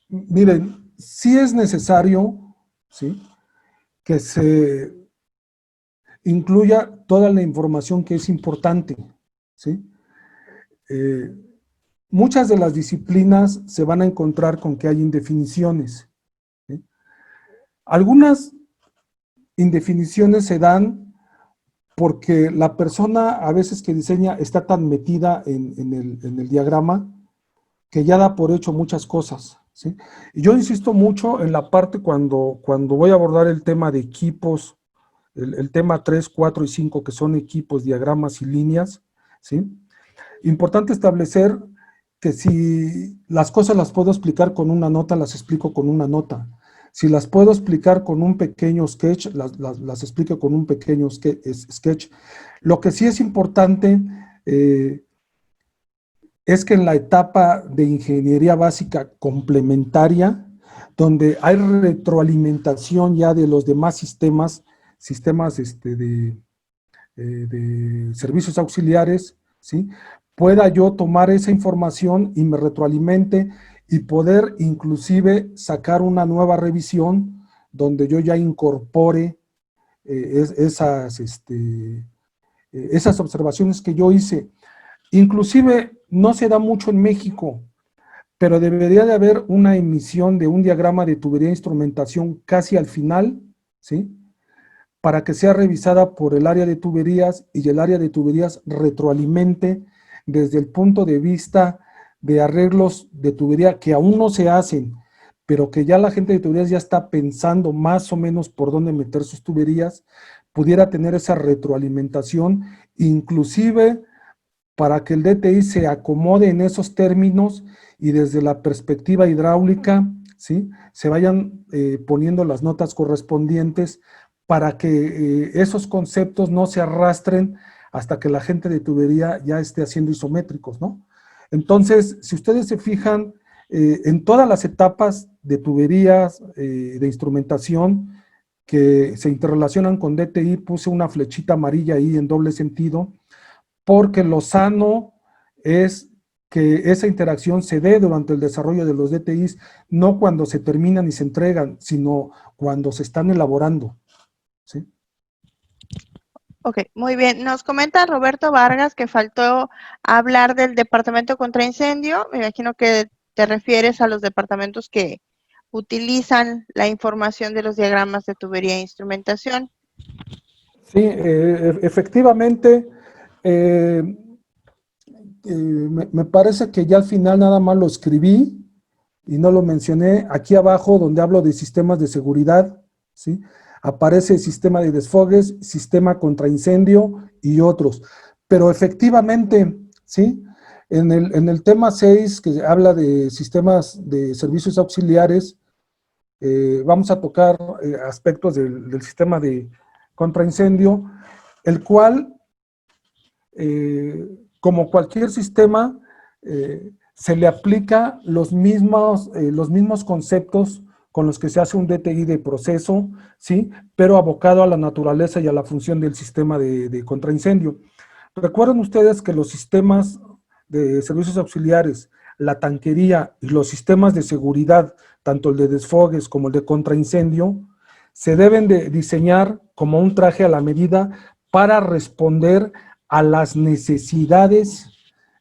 Speaker 2: Miren, sí es necesario, ¿sí?, que se incluya toda la información que es importante, ¿sí? Muchas de las disciplinas se van a encontrar con que hay indefiniciones, ¿sí? Algunas indefiniciones se dan porque la persona a veces que diseña está tan metida en el diagrama que ya da por hecho muchas cosas, ¿sí? Y yo insisto mucho en la parte cuando voy a abordar el tema de equipos, el tema 3, 4 y 5, que son equipos, diagramas y líneas, ¿sí? Importante establecer que si las cosas las puedo explicar con una nota, las explico con una nota. Si las puedo explicar con un pequeño sketch, las explico con un pequeño sketch. Lo que sí es importante es que en la etapa de ingeniería básica complementaria, donde hay retroalimentación ya de los demás sistemas de servicios auxiliares, ¿sí?, pueda yo tomar esa información y me retroalimente y poder inclusive sacar una nueva revisión donde yo ya incorpore esas observaciones que yo hice. Inclusive no se da mucho en México, pero debería de haber una emisión de un diagrama de tubería de instrumentación casi al final, ¿sí?, para que sea revisada por el área de tuberías y el área de tuberías retroalimente desde el punto de vista de arreglos de tubería que aún no se hacen, pero que ya la gente de tuberías ya está pensando más o menos por dónde meter sus tuberías, pudiera tener esa retroalimentación, inclusive para que el DTI se acomode en esos términos y desde la perspectiva hidráulica, ¿sí?, se vayan poniendo las notas correspondientes para que esos conceptos no se arrastren hasta que la gente de tubería ya esté haciendo isométricos, ¿no? Entonces, si ustedes se fijan, en todas las etapas de tuberías, de instrumentación que se interrelacionan con DTI, puse una flechita amarilla ahí en doble sentido, porque lo sano es que esa interacción se dé durante el desarrollo de los DTIs, no cuando se terminan y se entregan, sino cuando se están elaborando, ¿sí?
Speaker 1: Ok, muy bien. Nos comenta Roberto Vargas que faltó hablar del departamento contra incendio. Me imagino que te refieres a los departamentos que utilizan la información de los diagramas de tubería e instrumentación.
Speaker 2: Sí, efectivamente, me parece que ya al final nada más lo escribí y no lo mencioné. Aquí abajo, donde hablo de sistemas de seguridad, ¿sí?, aparece sistema de desfogues, sistema contra incendio y otros. Pero efectivamente, ¿sí?, en el tema 6, que habla de sistemas de servicios auxiliares, vamos a tocar aspectos del sistema de contraincendio, el cual, como cualquier sistema, se le aplica los mismos conceptos con los que se hace un DTI de proceso, ¿sí?, pero abocado a la naturaleza y a la función del sistema de contraincendio. Recuerden ustedes que los sistemas de servicios auxiliares, la tanquería y los sistemas de seguridad, tanto el de desfogues como el de contraincendio, se deben de diseñar como un traje a la medida para responder a las necesidades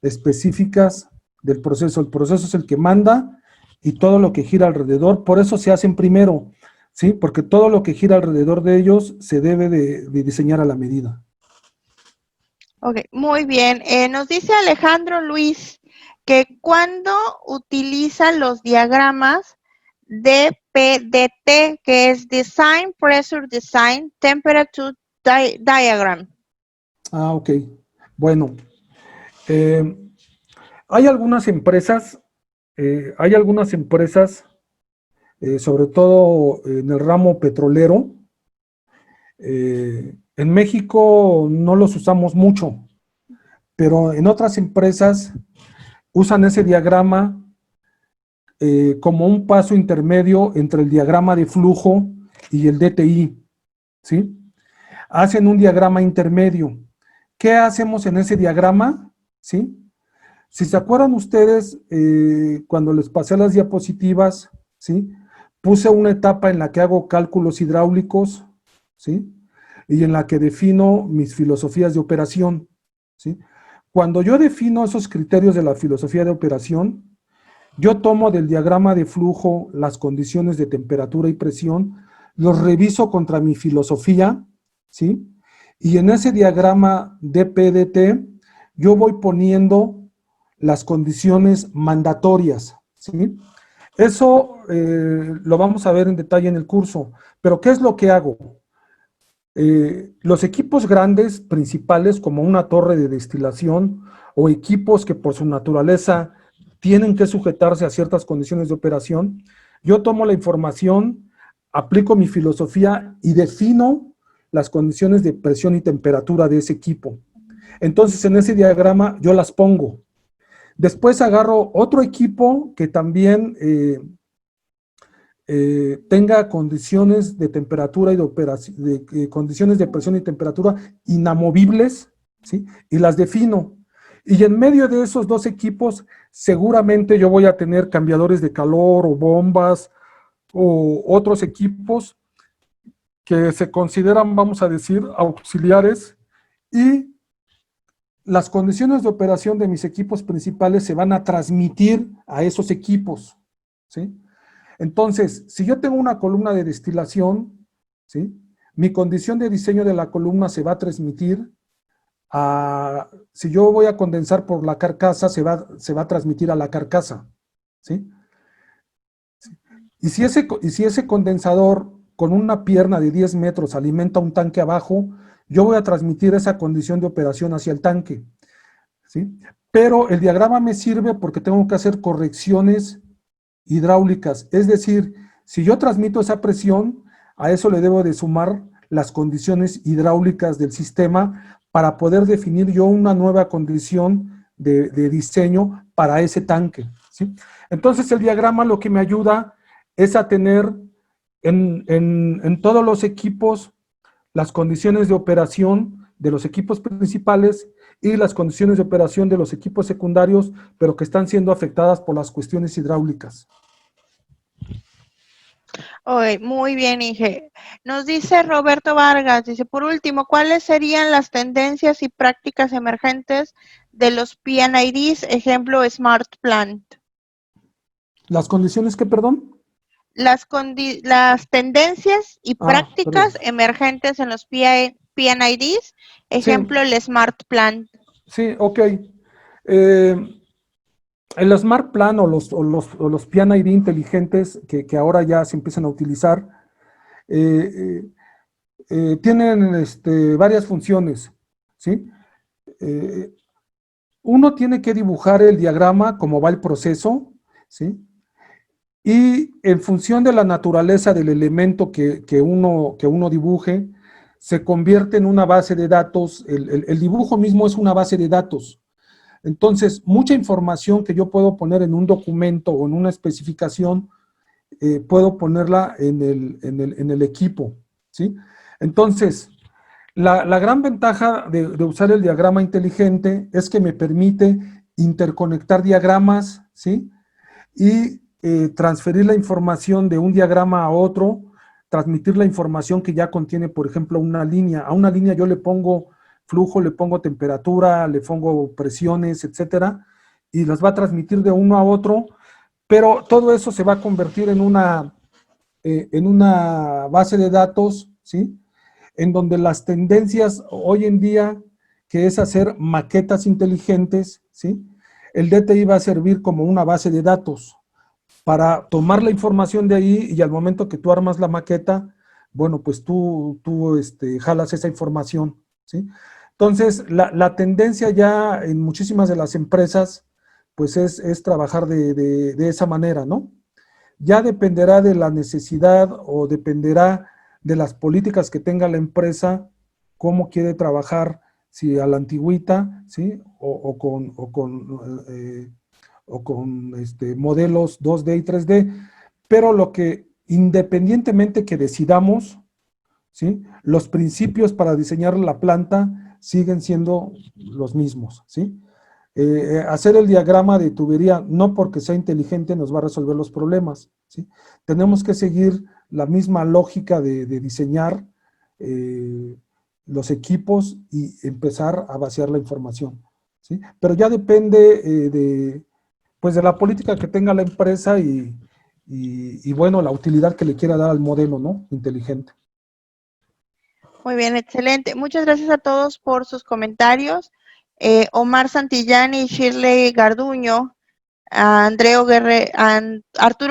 Speaker 2: específicas del proceso. El proceso es el que manda y todo lo que gira alrededor, por eso se hacen primero, ¿sí?, porque todo lo que gira alrededor de ellos se debe de diseñar a la medida.
Speaker 1: Ok, muy bien. Nos dice Alejandro Luis que cuando utilizan los diagramas de PDT, que es Design, Pressure Design, Temperature Diagram.
Speaker 2: Ah, ok. Bueno, hay algunas empresas, sobre todo en el ramo petrolero. En México no los usamos mucho, pero en otras empresas usan ese diagrama como un paso intermedio entre el diagrama de flujo y el DTI, ¿sí? Hacen un diagrama intermedio. ¿Qué hacemos en ese diagrama? ¿Sí? Si se acuerdan ustedes, cuando les pasé las diapositivas, ¿sí?, puse una etapa en la que hago cálculos hidráulicos, ¿sí?, y en la que defino mis filosofías de operación, ¿sí? Cuando yo defino esos criterios de la filosofía de operación, yo tomo del diagrama de flujo las condiciones de temperatura y presión, los reviso contra mi filosofía, ¿sí?, y en ese diagrama de PDT yo voy poniendo las condiciones mandatorias, ¿sí? Eso lo vamos a ver en detalle en el curso, pero ¿qué es lo que hago? Los equipos grandes, principales, como una torre de destilación, o equipos que por su naturaleza tienen que sujetarse a ciertas condiciones de operación, yo tomo la información, aplico mi filosofía y defino las condiciones de presión y temperatura de ese equipo. Entonces, en ese diagrama yo las pongo. Después agarro otro equipo que también tenga condiciones de temperatura y de operación, condiciones de presión y temperatura inamovibles, ¿sí?, y las defino. Y en medio de esos dos equipos, seguramente yo voy a tener cambiadores de calor o bombas o otros equipos que se consideran, vamos a decir, auxiliares, y las condiciones de operación de mis equipos principales se van a transmitir a esos equipos, ¿sí? Entonces, si yo tengo una columna de destilación, ¿sí?, mi condición de diseño de la columna se va a transmitir a, si yo voy a condensar por la carcasa, se va a transmitir a la carcasa, ¿sí? Y si ese condensador con una pierna de 10 metros alimenta un tanque abajo, yo voy a transmitir esa condición de operación hacia el tanque, ¿sí? Pero el diagrama me sirve porque tengo que hacer correcciones hidráulicas, es decir, si yo transmito esa presión, a eso le debo de sumar las condiciones hidráulicas del sistema para poder definir yo una nueva condición de diseño para ese tanque, ¿sí? Entonces el diagrama lo que me ayuda es a tener en todos los equipos las condiciones de operación de los equipos principales y las condiciones de operación de los equipos secundarios, pero que están siendo afectadas por las cuestiones hidráulicas.
Speaker 1: Muy bien, Inge. Nos dice Roberto Vargas, dice, por último, ¿cuáles serían las tendencias y prácticas emergentes de los P&IDs, ejemplo, Smart Plant?
Speaker 2: ¿Las condiciones qué, perdón?
Speaker 1: Las tendencias y prácticas emergentes en los P&IDs, ejemplo, sí. El Smart Plant.
Speaker 2: Sí, ok. El Smart Plan o los P&ID inteligentes que ahora ya se empiezan a utilizar, tienen varias funciones, ¿sí? Uno tiene que dibujar el diagrama, cómo va el proceso, ¿sí? Y en función de la naturaleza del elemento que uno dibuje, se convierte en una base de datos. El dibujo mismo es una base de datos. Entonces, mucha información que yo puedo poner en un documento o en una especificación, puedo ponerla en el equipo, ¿sí? Entonces, la gran ventaja de usar el diagrama inteligente es que me permite interconectar diagramas, ¿sí? Y transferir la información de un diagrama a otro, transmitir la información que ya contiene, por ejemplo, una línea. A una línea yo le pongo flujo, le pongo temperatura, le pongo presiones, etcétera, y las va a transmitir de uno a otro, pero todo eso se va a convertir en una base de datos, ¿sí? En donde las tendencias hoy en día, que es hacer maquetas inteligentes, ¿sí? El DTI va a servir como una base de datos para tomar la información de ahí y al momento que tú armas la maqueta, bueno, pues tú jalas esa información, ¿sí? Entonces, la tendencia ya en muchísimas de las empresas, pues es trabajar de esa manera, ¿no? Ya dependerá de la necesidad o dependerá de las políticas que tenga la empresa, cómo quiere trabajar, si a la antigüita, ¿sí? O con modelos 2D y 3D, pero lo que independientemente que decidamos, ¿sí? Los principios para diseñar la planta siguen siendo los mismos, ¿sí? Hacer el diagrama de tubería, no porque sea inteligente nos va a resolver los problemas, ¿sí? Tenemos que seguir la misma lógica de diseñar los equipos y empezar a vaciar la información, ¿sí? Pero ya depende pues de la política que tenga la empresa y bueno, la utilidad que le quiera dar al modelo, ¿no? Inteligente.
Speaker 1: Muy bien, excelente. Muchas gracias a todos por sus comentarios. Omar Santillán y Shirley Garduño, Arturo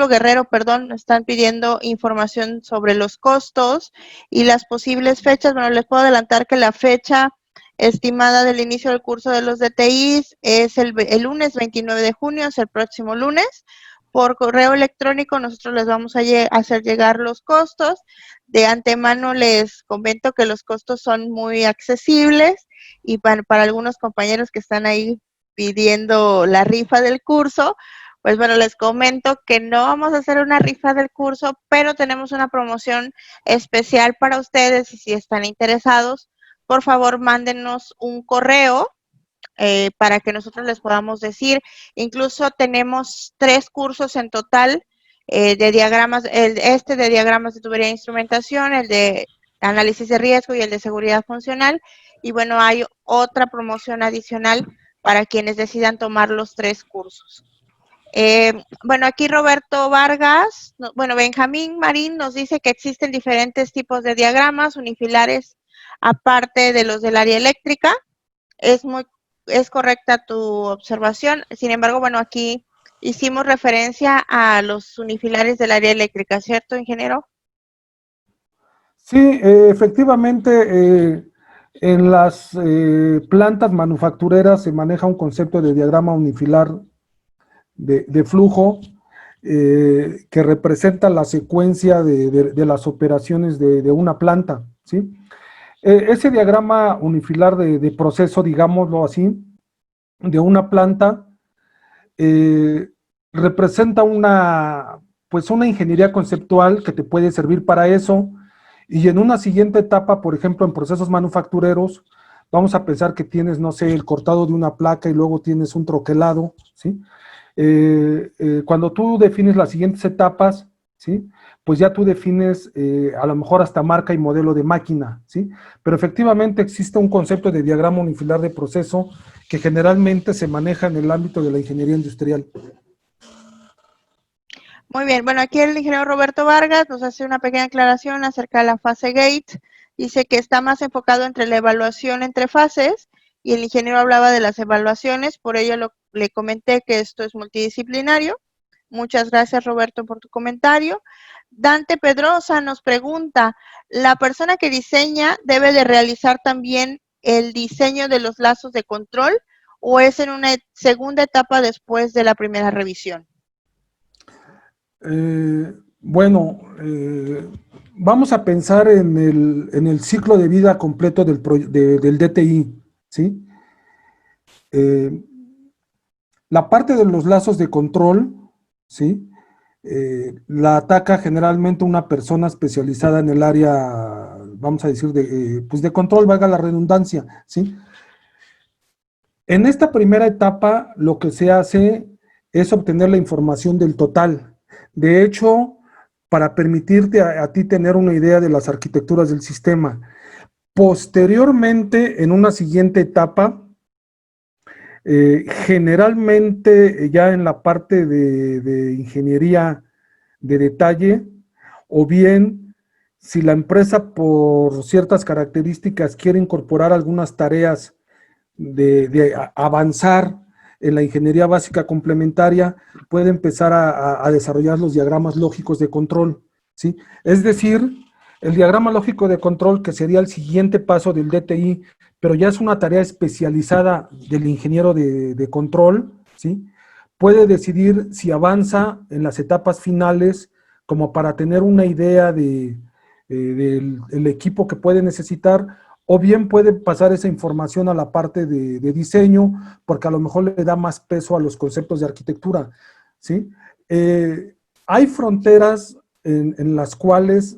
Speaker 1: Guerrero, perdón, están pidiendo información sobre los costos y las posibles fechas. Bueno, les puedo adelantar que la fecha estimada del inicio del curso de los DTIs es el lunes 29 de junio, es el próximo lunes. Por correo electrónico nosotros les vamos a hacer llegar los costos. De antemano les comento que los costos son muy accesibles y para algunos compañeros que están ahí pidiendo la rifa del curso, pues bueno, les comento que no vamos a hacer una rifa del curso, pero tenemos una promoción especial para ustedes y si están interesados, por favor, mándenos un correo para que nosotros les podamos decir. Incluso tenemos 3 cursos en total de diagramas, de diagramas de tubería e instrumentación, el de análisis de riesgo y el de seguridad funcional. Y bueno, hay otra promoción adicional para quienes decidan tomar los 3 cursos. Bueno, aquí Roberto Vargas, Benjamín Marín nos dice que existen diferentes tipos de diagramas unifilares aparte de los del área eléctrica. Es correcta tu observación. Sin embargo, bueno, aquí hicimos referencia a los unifilares del área eléctrica, ¿cierto, ingeniero?
Speaker 2: Sí, efectivamente, en las plantas manufactureras se maneja un concepto de diagrama unifilar de flujo que representa la secuencia de las operaciones de una planta, ¿sí? Ese diagrama unifilar de proceso, digámoslo así, de una planta, representa pues una ingeniería conceptual que te puede servir para eso. Y en una siguiente etapa, por ejemplo, en procesos manufactureros, vamos a pensar que tienes, no sé, el cortado de una placa y luego tienes un troquelado, ¿sí? Cuando tú defines las siguientes etapas, ¿sí? Pues ya tú defines a lo mejor hasta marca y modelo de máquina, ¿sí? Pero efectivamente existe un concepto de diagrama unifilar de proceso que generalmente se maneja en el ámbito de la ingeniería industrial.
Speaker 1: Muy bien, bueno, aquí el ingeniero Roberto Vargas nos hace una pequeña aclaración acerca de la fase GATE. Dice que está más enfocado entre la evaluación entre fases y el ingeniero hablaba de las evaluaciones, por ello le comenté que esto es multidisciplinario. Muchas gracias, Roberto, por tu comentario. Dante Pedrosa nos pregunta, ¿la persona que diseña debe de realizar también el diseño de los lazos de control o es en una segunda etapa después de la primera revisión?
Speaker 2: Bueno, vamos a pensar en el ciclo de vida completo del DTI, ¿sí? La parte de los lazos de control, ¿sí? La ataca generalmente una persona especializada en el área, vamos a decir, pues de control, valga la redundancia, ¿sí? En esta primera etapa, lo que se hace es obtener la información del total. De hecho, para permitirte a ti tener una idea de las arquitecturas del sistema. Posteriormente, en una siguiente etapa, generalmente ya en la parte de ingeniería de detalle, o bien si la empresa por ciertas características quiere incorporar algunas tareas de avanzar en la ingeniería básica complementaria, puede empezar a desarrollar los diagramas lógicos de control, ¿sí? Es decir, el diagrama lógico de control, que sería el siguiente paso del DTI, pero ya es una tarea especializada del ingeniero de control, ¿sí? Puede decidir si avanza en las etapas finales como para tener una idea del equipo que puede necesitar, o bien puede pasar esa información a la parte de diseño, porque a lo mejor le da más peso a los conceptos de arquitectura, ¿sí? Hay fronteras en las cuales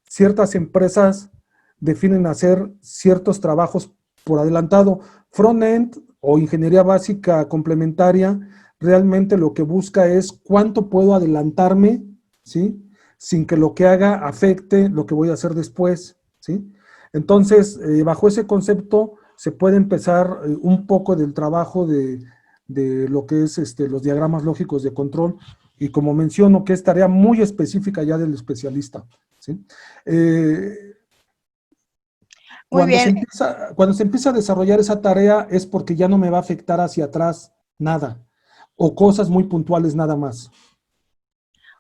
Speaker 2: ciertas empresas definen hacer ciertos trabajos por adelantado. Front-end o ingeniería básica complementaria realmente lo que busca es cuánto puedo adelantarme, ¿sí? Sin que lo que haga afecte lo que voy a hacer después, ¿sí? Entonces, bajo ese concepto se puede empezar un poco del trabajo de lo que es los diagramas lógicos de control, y como menciono, que es tarea muy específica ya del especialista, ¿sí?
Speaker 1: Muy bien.
Speaker 2: Cuando se empieza a desarrollar esa tarea es porque ya no me va a afectar hacia atrás nada, o cosas muy puntuales nada más.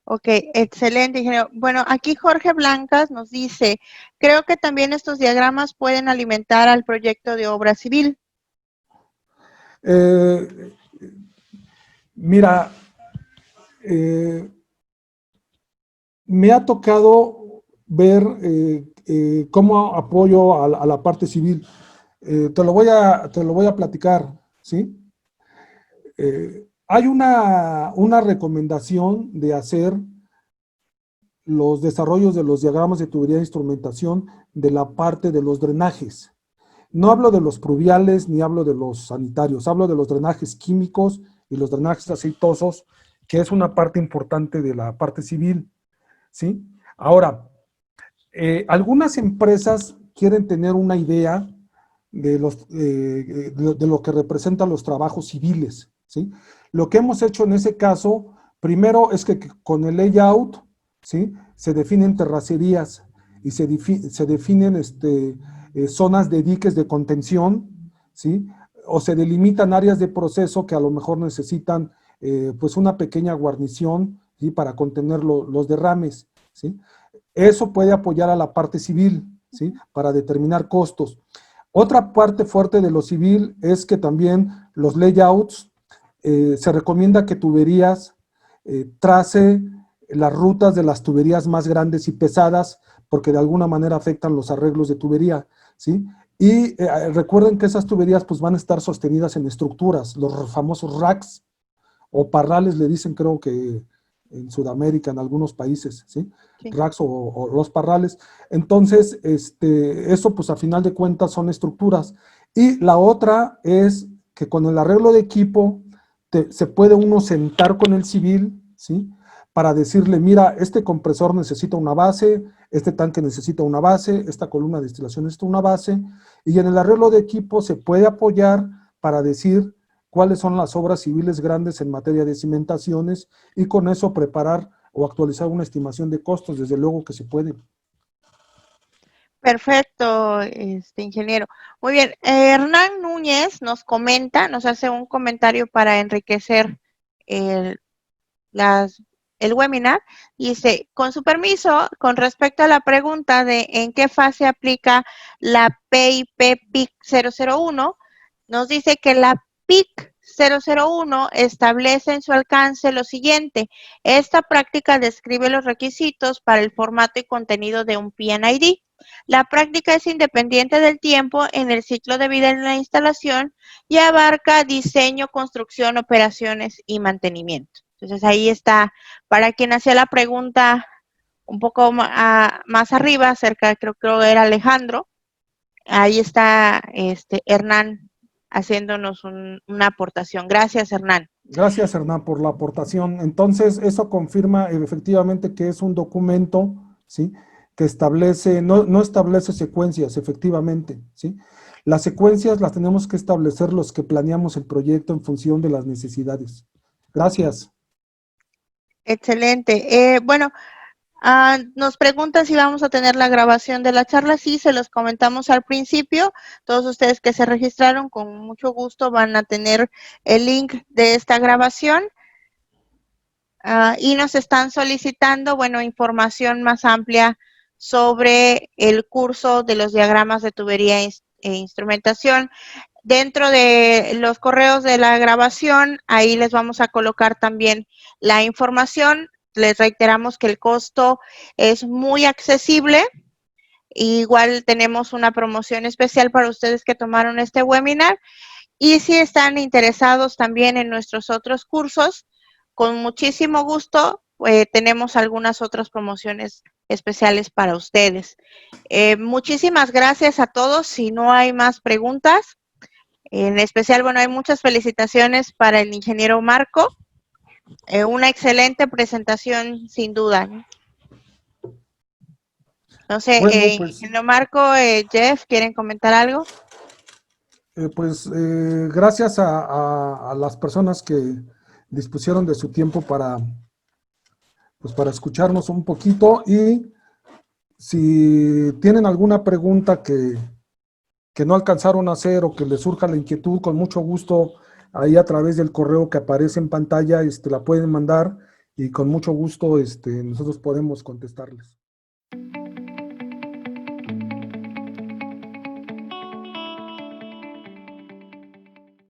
Speaker 1: Ok, excelente, ingeniero. Bueno, aquí Jorge Blancas nos dice, creo que también estos diagramas pueden alimentar al proyecto de obra civil.
Speaker 2: Mira, me ha tocado ver cómo apoyo a la parte civil. Te lo voy a platicar, ¿sí? Hay una recomendación de hacer los desarrollos de los diagramas de tubería de instrumentación de la parte de los drenajes. No hablo de los pluviales ni hablo de los sanitarios, hablo de los drenajes químicos y los drenajes aceitosos, que es una parte importante de la parte civil, ¿sí? Ahora, algunas empresas quieren tener una idea de lo que representan los trabajos civiles, ¿sí? Lo que hemos hecho en ese caso, primero es que con el layout, ¿sí? Se definen terracerías y se definen zonas de diques de contención, ¿sí? O se delimitan áreas de proceso que a lo mejor necesitan pues una pequeña guarnición, ¿sí? Para contener los derrames, ¿sí? Eso puede apoyar a la parte civil, ¿sí? Para determinar costos. Otra parte fuerte de lo civil es que también los layouts, se recomienda que tuberías trace las rutas de las tuberías más grandes y pesadas, porque de alguna manera afectan los arreglos de tubería, ¿sí? Y recuerden que esas tuberías pues van a estar sostenidas en estructuras, los famosos racks o parrales le dicen, creo que en Sudamérica, en algunos países, ¿sí?
Speaker 1: Sí.
Speaker 2: Racks o los parrales. Entonces, eso pues a final de cuentas son estructuras. Y la otra es que con el arreglo de equipo se puede uno sentar con el civil, ¿sí? Para decirle, mira, este compresor necesita una base, este tanque necesita una base, esta columna de destilación necesita una base, y en el arreglo de equipo se puede apoyar para decir cuáles son las obras civiles grandes en materia de cimentaciones y con eso preparar o actualizar una estimación de costos, desde luego que se puede.
Speaker 1: Perfecto, ingeniero. Muy bien. Hernán Núñez nos comenta, nos hace un comentario para enriquecer el webinar. Dice, con su permiso, con respecto a la pregunta de en qué fase aplica la PIP PIC 001, nos dice que la PIC 001 establece en su alcance lo siguiente. Esta práctica describe los requisitos para el formato y contenido de un PNID. La práctica es independiente del tiempo en el ciclo de vida en la instalación y abarca diseño, construcción, operaciones y mantenimiento. Entonces ahí está, para quien hacía la pregunta un poco más arriba, cerca, creo que era Alejandro, ahí está Hernán haciéndonos una aportación. Gracias, Hernán.
Speaker 2: Gracias, Hernán, por la aportación. Entonces, eso confirma efectivamente que es un documento, ¿sí? Que establece, no establece secuencias, efectivamente, ¿sí? Las secuencias las tenemos que establecer los que planeamos el proyecto en función de las necesidades. Gracias.
Speaker 1: Excelente. Bueno, nos preguntan si vamos a tener la grabación de la charla. Sí, se los comentamos al principio. Todos ustedes que se registraron, con mucho gusto van a tener el link de esta grabación. Y nos están solicitando, bueno, información más amplia sobre el curso de los diagramas de tubería e instrumentación. Dentro de los correos de la grabación, ahí les vamos a colocar también la información. Les reiteramos que el costo es muy accesible. Igual tenemos una promoción especial para ustedes que tomaron este webinar. Y si están interesados también en nuestros otros cursos, con muchísimo gusto tenemos algunas otras promociones especiales para ustedes. Muchísimas gracias a todos. Si no hay más preguntas, en especial, bueno, hay muchas felicitaciones para el ingeniero Marco. Una excelente presentación, sin duda. No sé,
Speaker 2: Bueno, pues,
Speaker 1: ingeniero Marco, Jeff, ¿quieren comentar algo?
Speaker 2: Gracias a las personas que dispusieron de su tiempo para escucharnos un poquito, y si tienen alguna pregunta que no alcanzaron a hacer o que les surja la inquietud, con mucho gusto, ahí a través del correo que aparece en pantalla, la pueden mandar y con mucho gusto nosotros podemos contestarles.